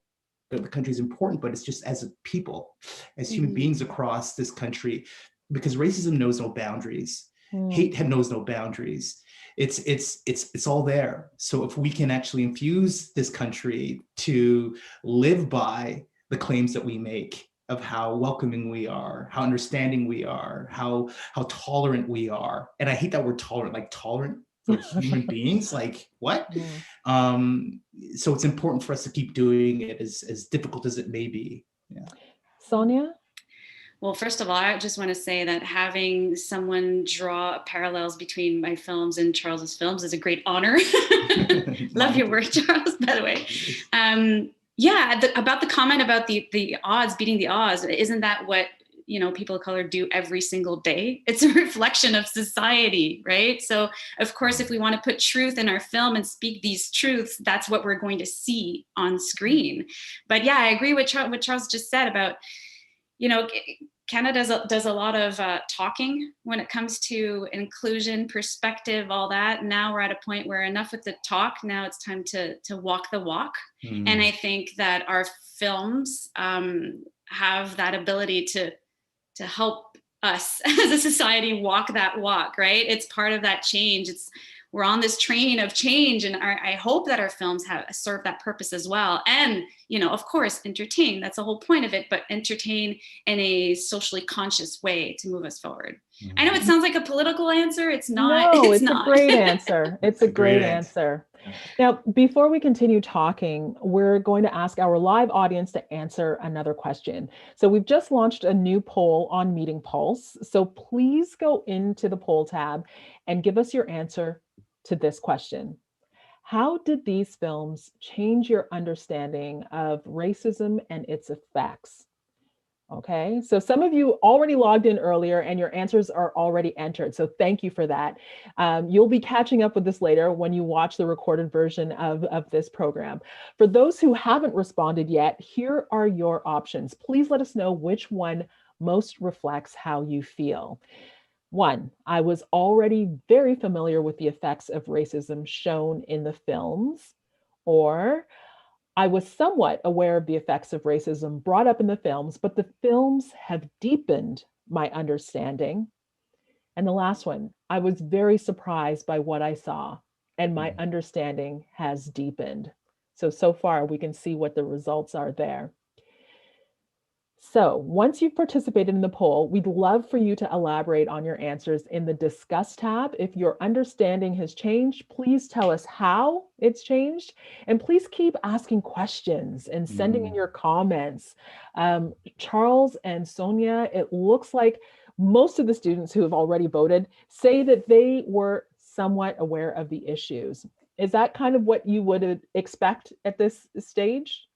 the country is important, but it's just as a people, as human beings across this country, because racism knows no boundaries. Hate knows no boundaries. It's all there. So if we can actually infuse this country to live by the claims that we make of how welcoming we are, how understanding we are, how tolerant we are. And I hate that word tolerant, like tolerant for human beings, like what? So it's important for us to keep doing it, as difficult as it may be. Yeah. Sonia? Well, first of all, I just want to say that having someone draw parallels between my films and Charles's films is a great honor. Love your work, Charles, by the way. About the comment about the odds, beating the odds, isn't that what people of color do every single day? It's a reflection of society, right? So of course, if we want to put truth in our film and speak these truths, that's what we're going to see on screen. But yeah, I agree with what Charles just said about, Canada does a lot of talking when it comes to inclusion, perspective, all that. Now we're at a point where enough with the talk. Now it's time to walk the walk. And I think that our films have that ability to help us as a society walk that walk, right? It's part of that change. We're on this train of change, and I hope that our films serve that purpose as well. And, of course, entertain. That's the whole point of it, but entertain in a socially conscious way to move us forward. I know it sounds like a political answer. It's not. No, it's not. A great answer. It's a great answer. Now, before we continue talking, we're going to ask our live audience to answer another question. So we've just launched a new poll on Meeting Pulse. So please go into the poll tab and give us your answer to this question. How did these films change your understanding of racism and its effects? Okay, so some of you already logged in earlier and your answers are already entered. So thank you for that. You'll be catching up with this later when you watch the recorded version of this program. For those who haven't responded yet, here are your options. Please let us know which one most reflects how you feel. 1, I was already very familiar with the effects of racism shown in the films, or I was somewhat aware of the effects of racism brought up in the films, but the films have deepened my understanding. And the last one, I was very surprised by what I saw, and my understanding has deepened. So far we can see what the results are there. So once you've participated in the poll, we'd love for you to elaborate on your answers in the Discuss tab. If your understanding has changed, please tell us how it's changed. And please keep asking questions and sending in your comments. Charles and Sonia, it looks like most of the students who have already voted say that they were somewhat aware of the issues. Is that kind of what you would expect at this stage?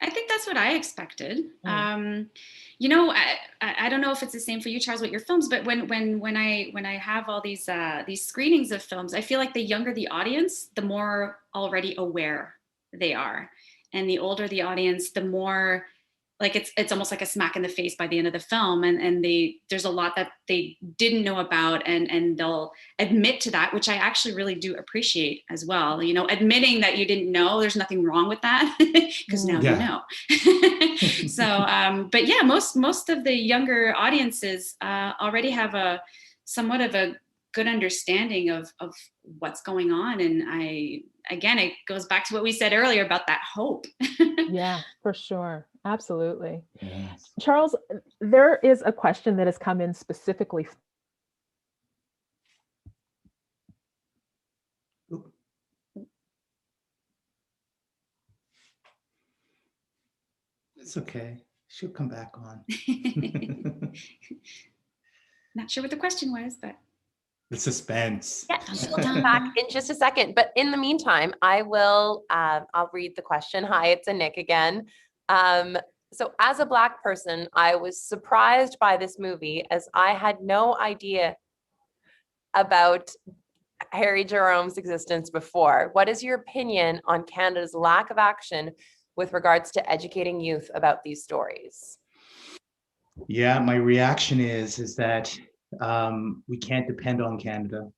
I think that's what I expected. You know, I don't know if it's the same for you, Charles, with your films, but when I have all these screenings of films, I feel like the younger the audience, the more already aware they are, and the older the audience, the more like it's almost like a smack in the face by the end of the film, and there's a lot that they didn't know about, and they'll admit to that, which I actually really do appreciate as well. You know, admitting that you didn't know, there's nothing wrong with that, because now you know. So, but yeah, most of the younger audiences already have a somewhat of a good understanding of what's going on, and again, it goes back to what we said earlier about that hope. Yeah, for sure. Absolutely. Yes. Charles, there is a question that has come in specifically. It's okay. She'll come back on. Not sure what the question was, but the suspense. Yeah, she'll come back in just a second. But in the meantime, I'll read the question. Hi, it's Nick again. So as a Black person, I was surprised by this movie as I had no idea about Harry Jerome's existence before. What is your opinion on Canada's lack of action with regards to educating youth about these stories? Yeah, my reaction is that we can't depend on Canada.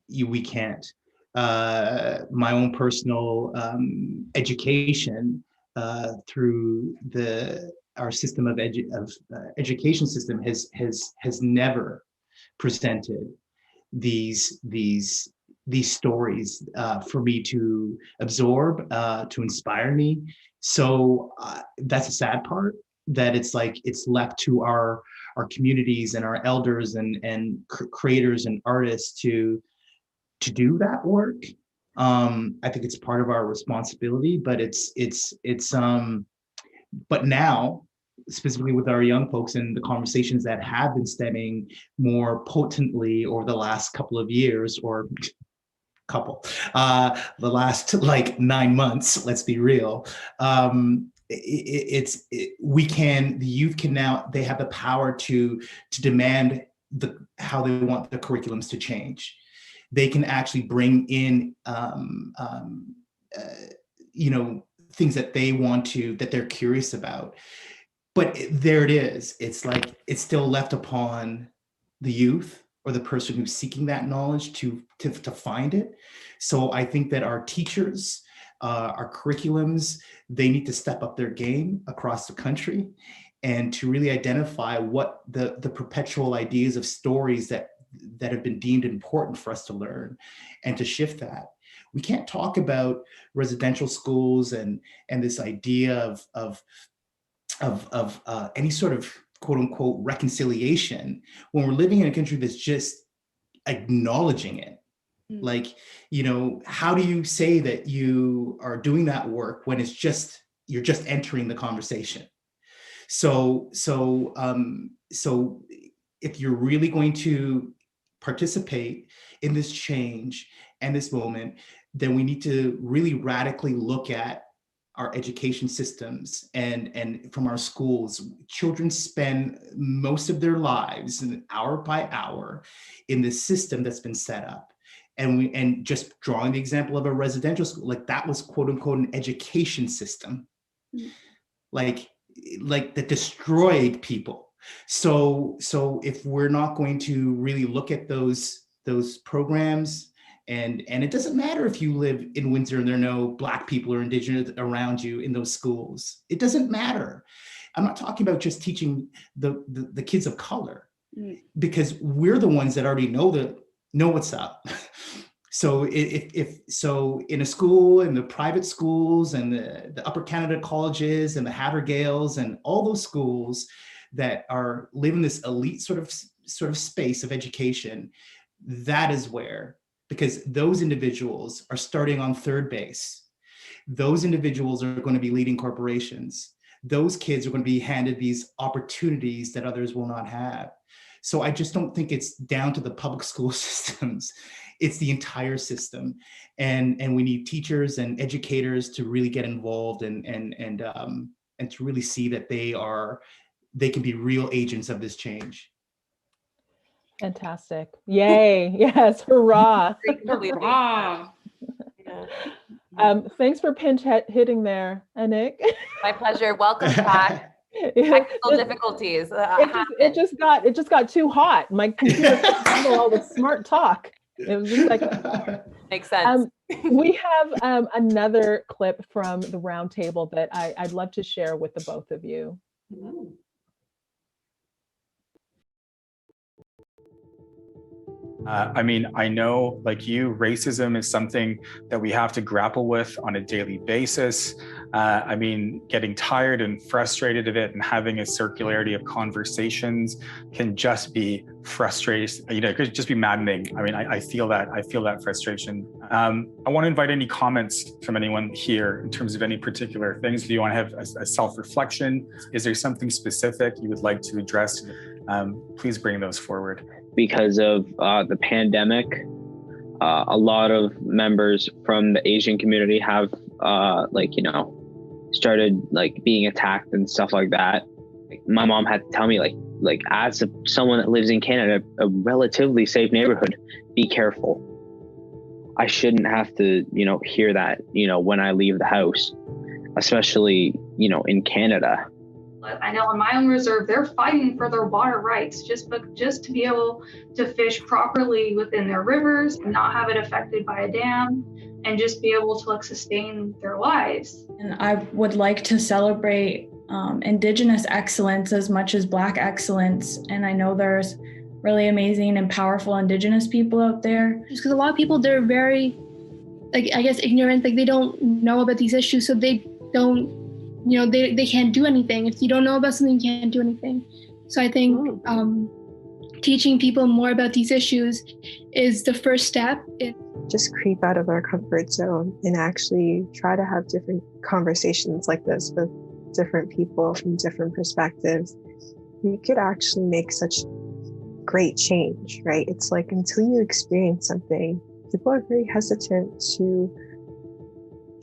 We can't. My own personal education through our system of education system has never presented these stories for me to absorb, to inspire me. So that's a sad part, that it's like it's left to our communities and our elders and creators and artists to do that work. I think it's part of our responsibility, but but now, specifically with our young folks and the conversations that have been stemming more potently over the last couple of years, or the last like 9 months, let's be real. The youth can now, they have the power to demand how they want the curriculums to change. They can actually bring in, things that they want to, that they're curious about. But there it is. It's like, it's still left upon the youth or the person who's seeking that knowledge to find it. So I think that our teachers, our curriculums, they need to step up their game across the country and to really identify what the perpetual ideas of stories that have been deemed important for us to learn, and to shift that. We can't talk about residential schools and this idea of any sort of quote unquote reconciliation when we're living in a country that's just acknowledging it. Like, how do you say that you are doing that work when you're just entering the conversation? So if you're really going to participate in this change and this moment, then we need to really radically look at our education systems and from our schools. Children spend most of their lives, hour by hour, in this system that's been set up. And just drawing the example of a residential school, like that was quote unquote an education system, like that destroyed people. So if we're not going to really look at those programs, and it doesn't matter if you live in Windsor and there are no Black people or Indigenous around you in those schools, it doesn't matter. I'm not talking about just teaching the kids of color. because we're the ones that already know what's up. So if in a school, in the private schools and the Upper Canada colleges and the Havergales and all those schools that are living this elite sort of space of education, that is where, because those individuals are starting on third base. Those individuals are going to be leading corporations. Those kids are going to be handed these opportunities that others will not have. So I just don't think it's down to the public school systems. It's the entire system. And we need teachers and educators to really get involved and to really see that they can be real agents of this change. Fantastic. Yay. Yes. Hurrah. Hurrah. Thanks for pinch hitting there, Anik. My pleasure. Welcome back. Technical difficulties. It just got too hot. My computer couldn't handle all the smart talk. It was just like makes sense. We have another clip from the roundtable that I'd love to share with the both of you. I mean, I know, like you, racism is something that we have to grapple with on a daily basis. I mean, getting tired and frustrated of it and having a circularity of conversations can just be frustrating. You know, it could just be maddening. I mean, I feel that frustration. I want to invite any comments from anyone here in terms of any particular things. Do you want to have a self-reflection? Is there something specific you would like to address? Please bring those forward. Because of the pandemic, a lot of members from the Asian community have started like being attacked and stuff like that. My mom had to tell me like as someone that lives in Canada, a relatively safe neighborhood, be careful. I shouldn't have to, hear that, when I leave the house, especially, in Canada. I know on my own reserve, they're fighting for their water rights just to be able to fish properly within their rivers and not have it affected by a dam and just be able to sustain their lives. And I would like to celebrate Indigenous excellence as much as Black excellence. And I know there's really amazing and powerful Indigenous people out there. Just because a lot of people, they're very, ignorant, they don't know about these issues, so they don't, they can't do anything. If you don't know about something, you can't do anything. So I think teaching people more about these issues is the first step. Just creep out of our comfort zone and actually try to have different conversations like this with different people from different perspectives. We could actually make such great change, right? It's like until you experience something, people are very hesitant to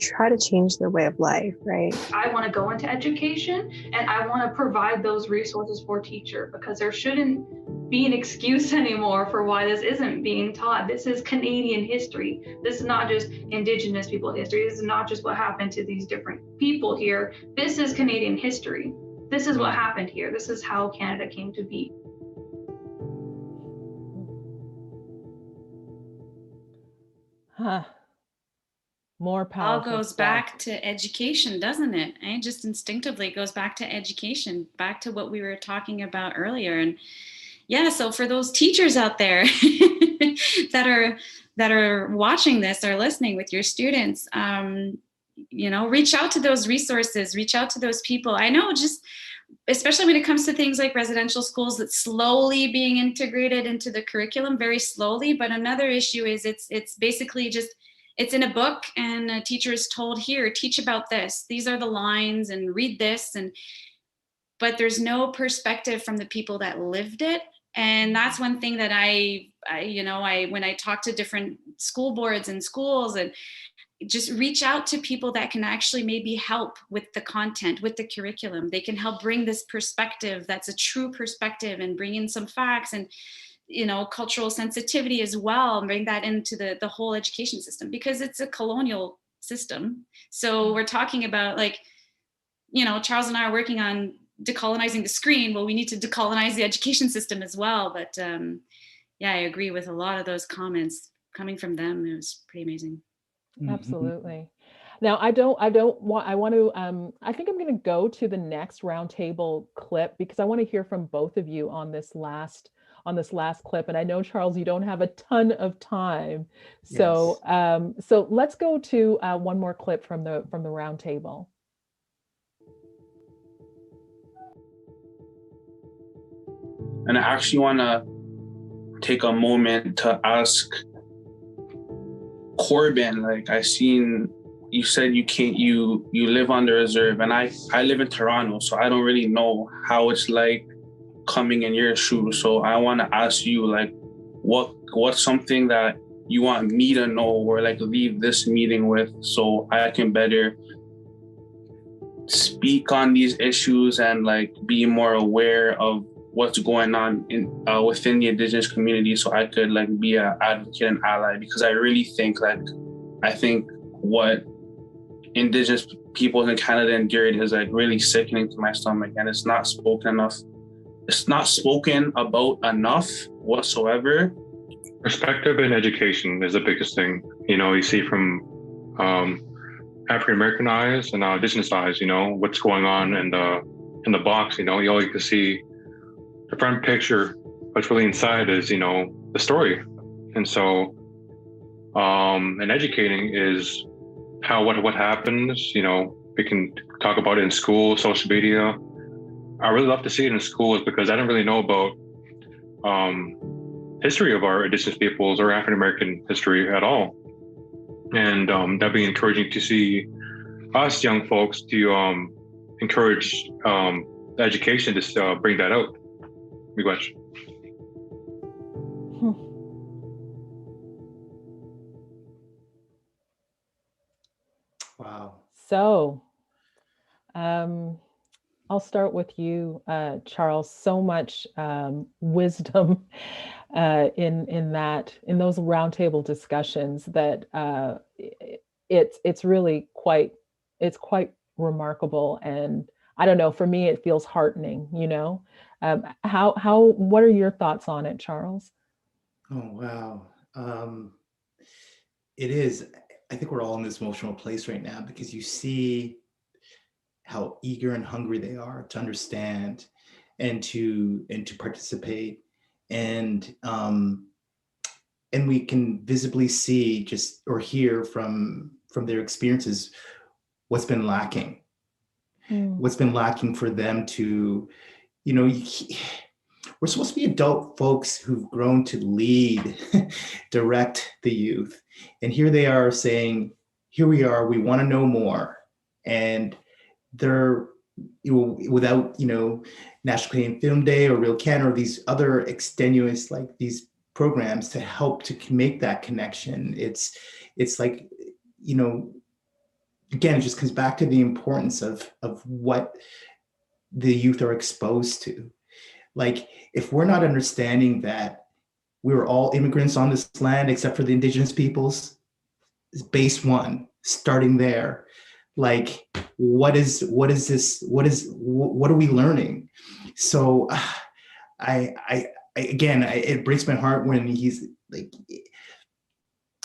try to change their way of life, right? I want to go into education and I want to provide those resources for teacher, because there shouldn't be an excuse anymore for why this isn't being taught. This is Canadian history. This is not just Indigenous people history. This is not just what happened to these different people here. This is Canadian history. This is what happened here. This is how Canada came to be. More powerful. All goes back to education, doesn't it? And just instinctively goes back to education, back to what we were talking about earlier. And yeah, so for those teachers out there that are watching this or listening with your students, reach out to those resources, reach out to those people. I know, just especially when it comes to things like residential schools, that's slowly being integrated into the curriculum, very slowly. But another issue is it's basically just, it's in a book and a teacher is told, here, teach about this. These are the lines and read this. But there's no perspective from the people that lived it. And that's one thing that I when I talk to different school boards and schools, and just reach out to people that can actually maybe help with the content, with the curriculum. They can help bring this perspective that's a true perspective and bring in some facts and cultural sensitivity as well, and bring that into the whole education system, because it's a colonial system. So we're talking about Charles and I are working on decolonizing the screen. Well, we need to decolonize the education system as well. But I agree with a lot of those comments coming from them. It was pretty amazing. Absolutely. Now, I think I'm going to go to the next roundtable clip because I want to hear from both of you on this last this last clip. And I know, Charles, you don't have a ton of time. So, so let's go to one more clip from the round table. And I actually want to take a moment to ask Corbin, like, I seen you said you live on the reserve, and I live in Toronto, so I don't really know how it's like coming in your shoes. So I want to ask you, like, what's something that you want me to know or like leave this meeting with, so I can better speak on these issues and like be more aware of what's going on in within the Indigenous community, so I could like be an advocate and ally. Because I really think what Indigenous people in Canada endured is like really sickening to my stomach, and it's not spoken enough. It's not spoken about enough whatsoever. Perspective and education is the biggest thing. You see from African American eyes and Indigenous eyes, what's going on in the box. You only get to see the front picture. What's really inside is, the story. And so, and educating is what happens. We can talk about it in school, social media. I really love to see it in schools, because I don't really know about history of our Indigenous peoples or African American history at all. And that'd be encouraging to see us young folks to encourage education to bring that out. Miigwech. Wow. So I'll start with you, Charles. So much wisdom in those roundtable discussions that it's really quite remarkable. And I don't know, for me, it feels heartening. What are your thoughts on it, Charles? Oh, wow. It is. I think we're all in this emotional place right now, because you see how eager and hungry they are to understand and to participate. And we can visibly see or hear from their experiences what's been lacking. What's been lacking for them to, we're supposed to be adult folks who've grown to lead, direct the youth. And here they are saying, here we are, we want to know more. And they're, without, National Canadian Film Day or Real Canada or these other extenuous, like these programs to help to make that connection. It's like, again, it just comes back to the importance of what the youth are exposed to. Like, if we're not understanding that we were all immigrants on this land except for the Indigenous peoples, base one, starting there, like, what are we learning? So it breaks my heart when he's like,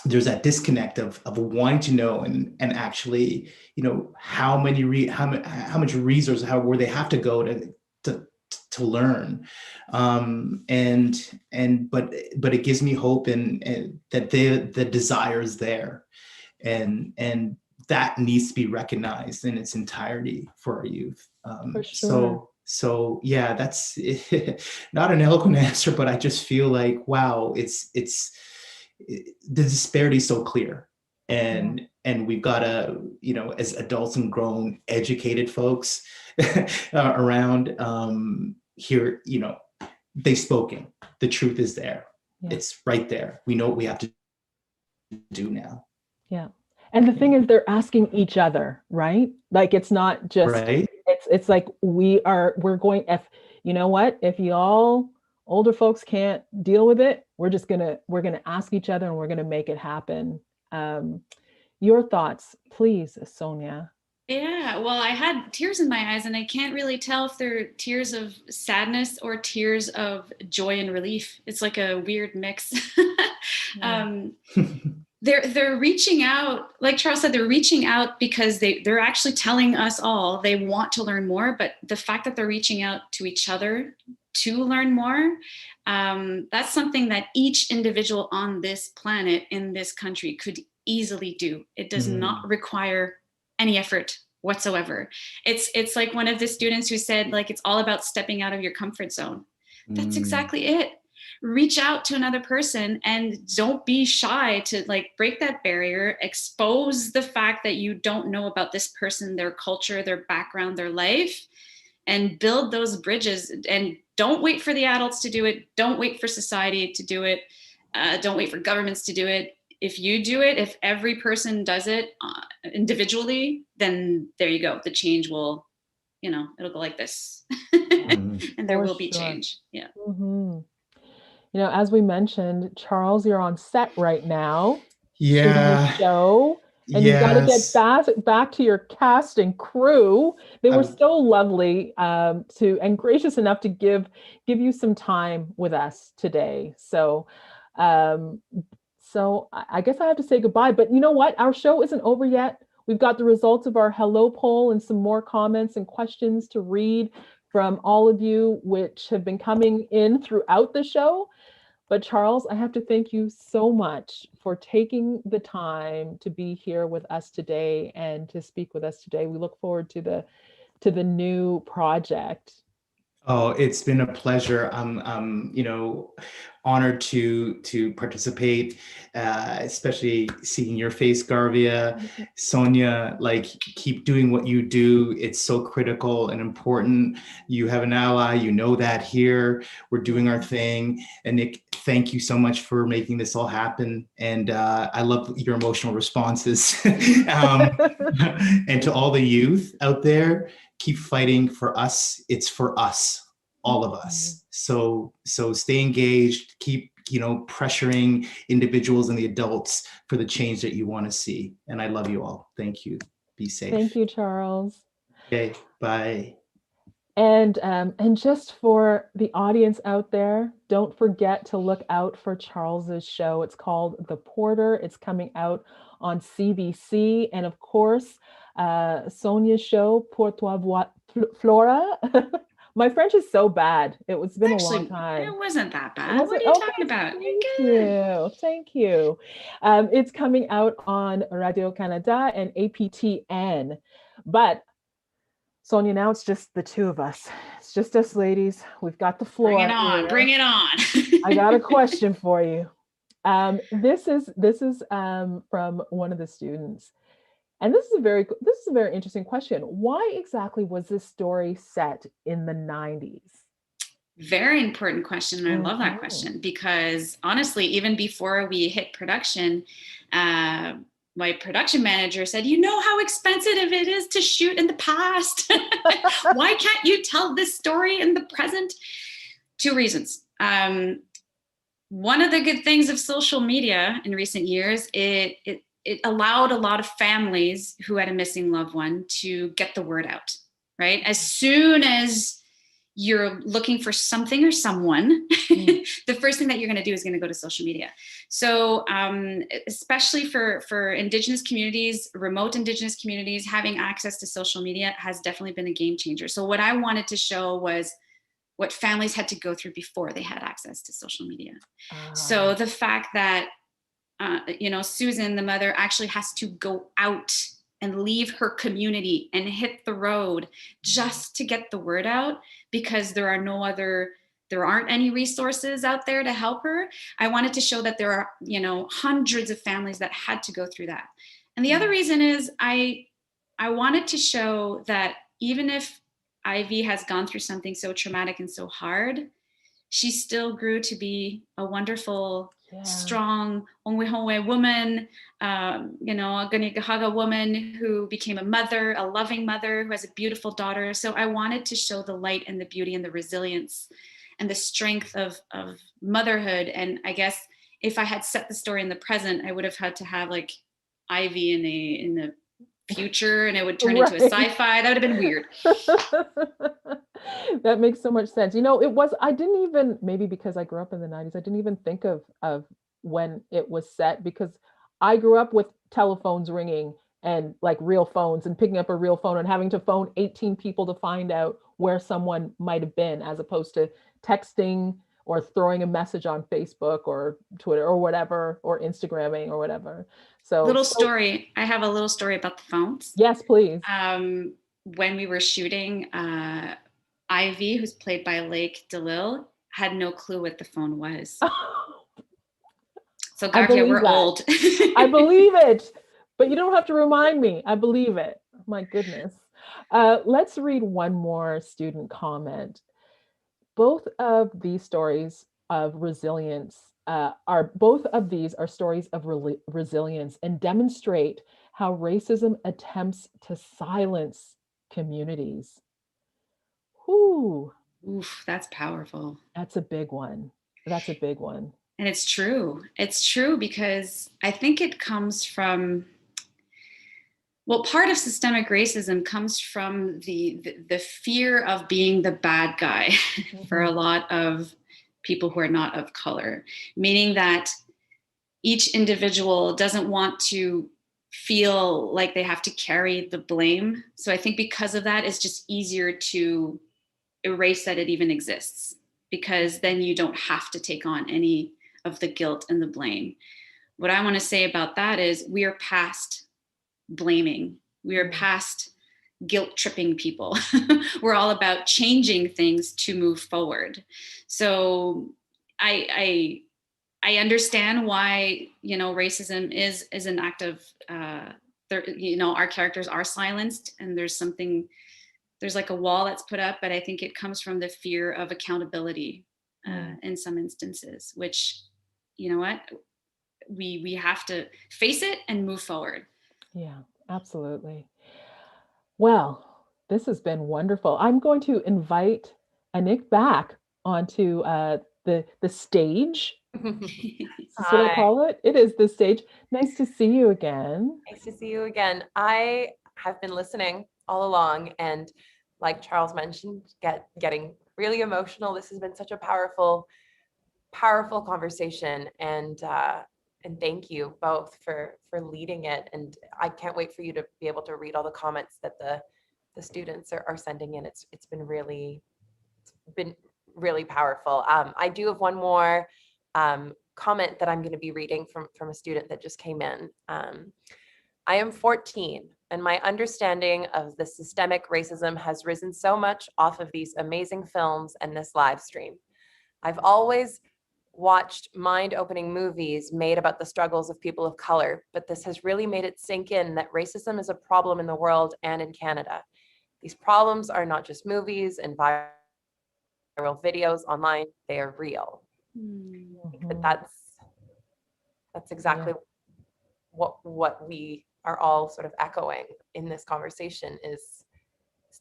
there's that disconnect of wanting to know and actually, how much resources, where they have to go to learn. But it gives me hope and that the desire is there, and that needs to be recognized in its entirety for our youth. For sure. So yeah, that's not an eloquent answer, but I just feel like, wow, the disparity is so clear, and we've got to, as adults and grown, educated folks around here, they've spoken. The truth is there. Yeah. It's right there. We know what we have to do now. Yeah. And the thing is, they're asking each other, right? Like, it's not just, right. It's like we're going, if y'all older folks can't deal with it, we're going to ask each other and we're going to make it happen. Your thoughts, please, Sonia. Yeah, well, I had tears in my eyes, and I can't really tell if they're tears of sadness or tears of joy and relief. It's like a weird mix. they're reaching out, like Charles said, they're reaching out because they're actually telling us all they want to learn more, but the fact that they're reaching out to each other to learn more, that's something that each individual on this planet, in this country, could easily do. It does not require any effort whatsoever. It's like one of the students who said, like, it's all about stepping out of your comfort zone. That's exactly it. Reach out to another person and don't be shy to like break that barrier, expose the fact that you don't know about this person, their culture, their background, their life, and build those bridges. And don't wait for the adults to do it. Don't wait for society to do it. Don't wait for governments to do it. If you do it, if every person does it individually, then there you go. The change will, it'll go like this. And there will be change. Yeah. As we mentioned, Charles, you're on set right now. Yeah. The show. And you've got to get back to your cast and crew. They were so lovely and gracious enough to give you some time with us today. So I guess I have to say goodbye, but you know what? Our show isn't over yet. We've got the results of our hello poll and some more comments and questions to read from all of you, which have been coming in throughout the show. But Charles, I have to thank you so much for taking the time to be here with us today and to speak with us today. We look forward to the new project. Oh, it's been a pleasure. I'm honored to participate, especially seeing your face, Garvia. Sonia, like, keep doing what you do. It's so critical and important. You have an ally, you know that here. We're doing our thing. And Nick, thank you so much for making this all happen. And I love your emotional responses. And to all the youth out there, keep fighting for us. It's for us, all of us. So stay engaged, keep, pressuring individuals and the adults for the change that you want to see. And I love you all. Thank you. Be safe. Thank you, Charles. Okay, bye. And just for the audience out there, don't forget to look out for Charles's show. It's called The Porter. It's coming out on CBC. And of course, Sonia's show, Pour toi Flora. My French is so bad. It's been a long time. It wasn't that bad. What are you talking about? Thank you. It's coming out on Radio-Canada and APTN. But Sonia, now it's just the two of us. It's just us ladies. We've got the floor. Bring it on. Here. Bring it on. I got a question for you. This is from one of the students. And this is a very interesting question. Why exactly was this story set in the 90s? Very important question. And I love that question because honestly, even before we hit production, my production manager said, you know how expensive it is to shoot in the past. Why can't you tell this story in the present? Two reasons. One of the good things of social media in recent years, it allowed a lot of families who had a missing loved one to get the word out, right? As soon as you're looking for something or someone, the first thing that you're going to do is going to go to social media. So especially for Indigenous communities, remote Indigenous communities, having access to social media has definitely been a game changer. So what I wanted to show was what families had to go through before they had access to social media. So the fact that Susan, the mother, actually has to go out and leave her community and hit the road just to get the word out because there aren't any resources out there to help her. I wanted to show that there are, hundreds of families that had to go through that. And the other reason is I wanted to show that even if Ivy has gone through something so traumatic and so hard, she still grew to be a wonderful, strong Ongwehongwe woman, a Ganigahaga woman who became a mother, a loving mother who has a beautiful daughter. So I wanted to show the light and the beauty and the resilience and the strength of motherhood. And I guess if I had set the story in the present, I would have had to have like Ivy in the future and it would turn into a sci-fi. That would have been weird. That makes so much sense. I didn't even, maybe because I grew up in the 90s, I didn't even think of when it was set because I grew up with telephones ringing and like real phones and picking up a real phone and having to phone 18 people to find out where someone might have been, as opposed to texting or throwing a message on Facebook or Twitter or whatever, or Instagramming or whatever. So Story. I have a little story about the phones. Yes, please. When we were shooting, Ivy, who's played by Lake DeLille, had no clue what the phone was. So Garvia, we're old. I believe it, but you don't have to remind me. I believe it. My goodness. Let's read one more student comment. Both of these stories of resilience both of these are stories of resilience and demonstrate how racism attempts to silence communities. Whew. Oof, that's powerful. That's a big one. That's a big one. And it's true. It's true because I think it comes from, well, part of systemic racism comes from the fear of being the bad guy for a lot of people who are not of color, meaning that each individual doesn't want to feel like they have to carry the blame. So I think because of that, it's just easier to erase that it even exists, because then you don't have to take on any of the guilt and the blame. What I want to say about that is we are past blaming. We are past guilt tripping people. We're all about changing things to move forward. So I understand why, racism is an act of, our characters are silenced and there's like a wall that's put up, but I think it comes from the fear of accountability in some instances, which, you know what, we have to face it and move forward. Yeah, absolutely. Well, this has been wonderful. I'm going to invite Anik back onto the stage. That's what I call it. It is the stage. Nice to see you again. Nice to see you again. I have been listening all along, and like Charles mentioned, getting really emotional. This has been such a powerful conversation, and thank you both for leading it. And I can't wait for you to be able to read all the comments that the students are sending in. It's been really powerful. I do have one more comment that I'm going to be reading from a student that just came in. I am 14, and my understanding of the systemic racism has risen so much off of these amazing films and this live stream. I've always watched mind-opening movies made about the struggles of people of color, but this has really made it sink in that racism is a problem in the world and in Canada. These problems are not just movies and viral videos online, they are real. That's exactly what we are all sort of echoing in this conversation is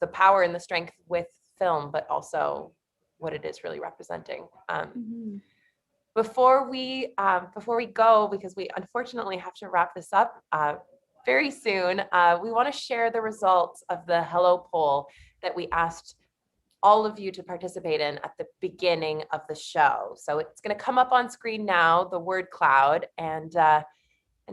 the power and the strength with film, but also what it is really representing. Before we go, because we unfortunately have to wrap this up very soon, we want to share the results of the Hello poll that we asked all of you to participate in at the beginning of the show. So it's going to come up on screen now, the word cloud, and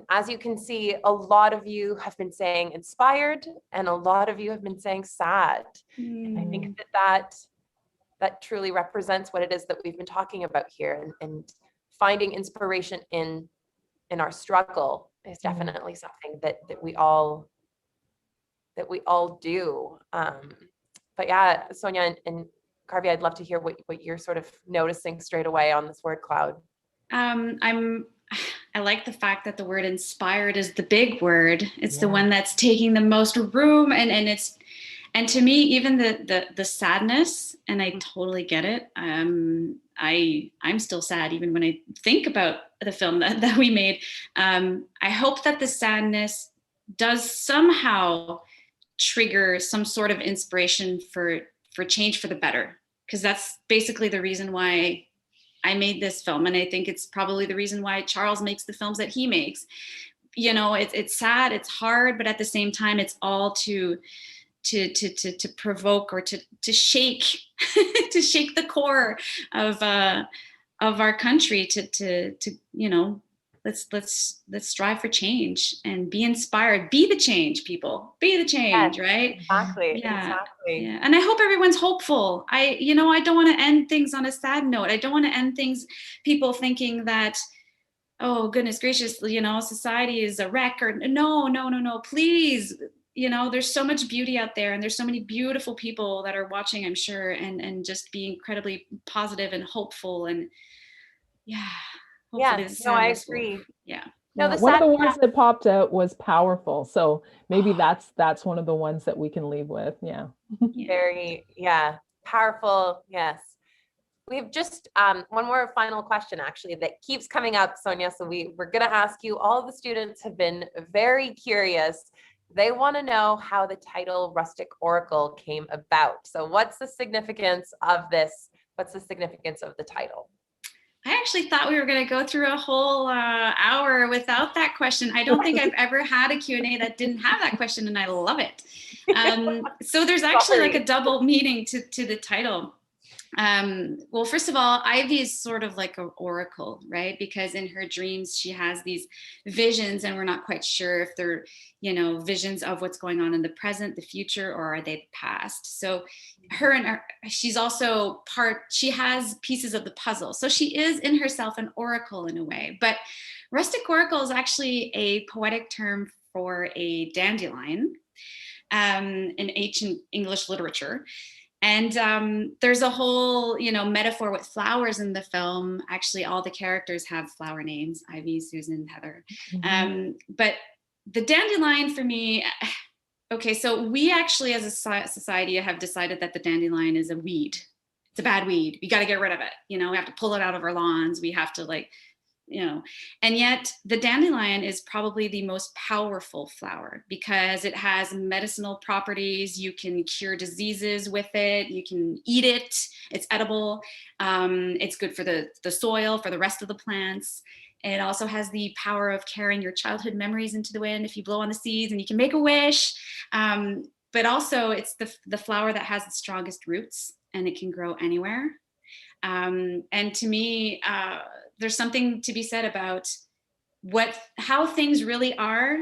as you can see, a lot of you have been saying inspired, and a lot of you have been saying sad. And I think that truly represents what it is that we've been talking about here, and finding inspiration in our struggle is definitely something that we all do. But yeah, Sonia and Carvia, I'd love to hear what you're sort of noticing straight away on this word cloud. I like the fact that the word inspired is the big word. It's the one that's taking the most room, and to me, even the sadness, and I totally get it. I'm still sad even when I think about the film that we made. I hope that the sadness does somehow trigger some sort of inspiration for change for the better, because that's basically the reason why I made this film, and I think it's probably the reason why Charles makes the films that he makes. It's sad, it's hard, but at the same time, it's all to provoke or to shake to shake the core of our country, to let's strive for change and be inspired. Be the change, people. Be the change, Yes, right? Exactly. Yeah. Exactly. Yeah. And I hope everyone's hopeful. I don't want to end things on a sad note. I don't want to end things, people thinking that, oh goodness gracious, society is a wreck, or no, please. There's so much beauty out there, and there's so many beautiful people that are watching, I'm sure, and just be incredibly positive and hopeful, and hopefully No, I agree. No, one of the ones that popped out was powerful. So maybe that's one of the ones that we can leave with. Yeah. Very, powerful. Yes. We've just one more final question, actually, that keeps coming up, Sonia. So we're going to ask you. All of the students have been very curious. They want to know how the title Rustic Oracle came about. So what's the significance of this? What's the significance of the title? I actually thought we were going to go through a whole hour without that question. I don't think I've ever had a Q&A that didn't have that question, and I love it. So there's actually like a double meaning to the title. Well, first of all, Ivy is sort of like an oracle, right? Because in her dreams, she has these visions, and we're not quite sure if they're, visions of what's going on in the present, the future, or are they past? So she's also she has pieces of the puzzle. So she is in herself an oracle in a way. But rustic oracle is actually a poetic term for a dandelion in ancient English literature. And there's a whole, metaphor with flowers in the film. Actually, all the characters have flower names: Ivy, Susan, Heather. Mm-hmm. But the dandelion for me, okay, so we actually as a society have decided that the dandelion is a weed. It's a bad weed. We got to get rid of it. We have to pull it out of our lawns. We have to and yet the dandelion is probably the most powerful flower because it has medicinal properties. You can cure diseases with it. You can eat it. It's edible. It's good for the soil, for the rest of the plants. It also has the power of carrying your childhood memories into the wind if you blow on the seeds, and you can make a wish. But also it's the flower that has the strongest roots, and it can grow anywhere. And to me, there's something to be said about how things really are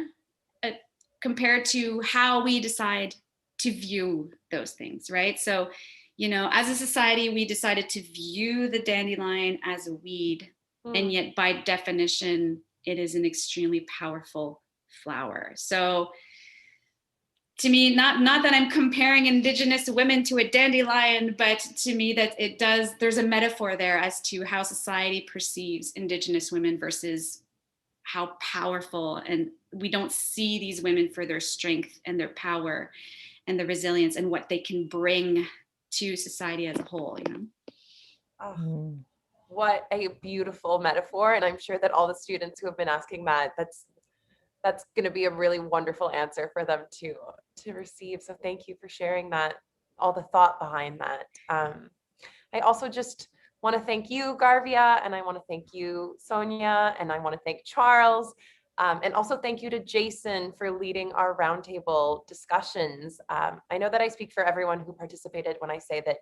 compared to how we decide to view those things, right? So, as a society, we decided to view the dandelion as a weed, and yet by definition, it is an extremely powerful flower. So to me, not that I'm comparing Indigenous women to a dandelion, but to me that there's a metaphor there as to how society perceives Indigenous women versus how powerful, and we don't see these women for their strength and their power and the resilience and what they can bring to society as a whole, Oh, what a beautiful metaphor. And I'm sure that all the students who have been asking that's going to be a really wonderful answer for them to receive. So thank you for sharing that, all the thought behind that. I also just want to thank you, Garvia, and I want to thank you, Sonia, and I want to thank Charles, and also thank you to Jason for leading our roundtable discussions. I know that I speak for everyone who participated when I say that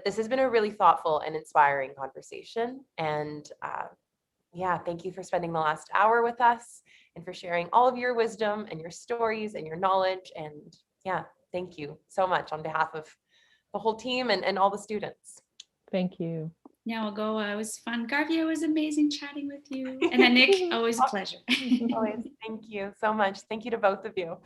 this has been a really thoughtful and inspiring conversation. And thank you for spending the last hour with us and for sharing all of your wisdom and your stories and your knowledge. And thank you so much on behalf of the whole team and all the students. Thank you. Yeah, we'll go. It was fun. Garvia, it was amazing chatting with you. And then Nick, always a pleasure. Always. Thank you so much. Thank you to both of you.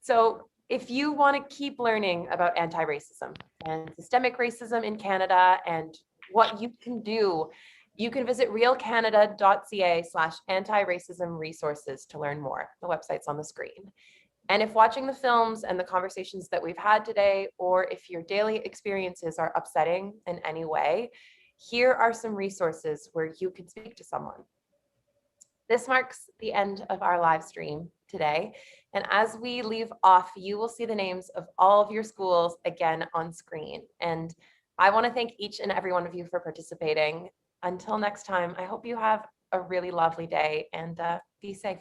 So if you want to keep learning about anti-racism and systemic racism in Canada and what you can do, you can visit realcanada.ca/anti-racism resources to learn more. The website's on the screen. And if watching the films and the conversations that we've had today, or if your daily experiences are upsetting in any way, here are some resources where you can speak to someone. This marks the end of our live stream today. And as we leave off, you will see the names of all of your schools again on screen. And I want to thank each and every one of you for participating. Until next time, I hope you have a really lovely day and be safe.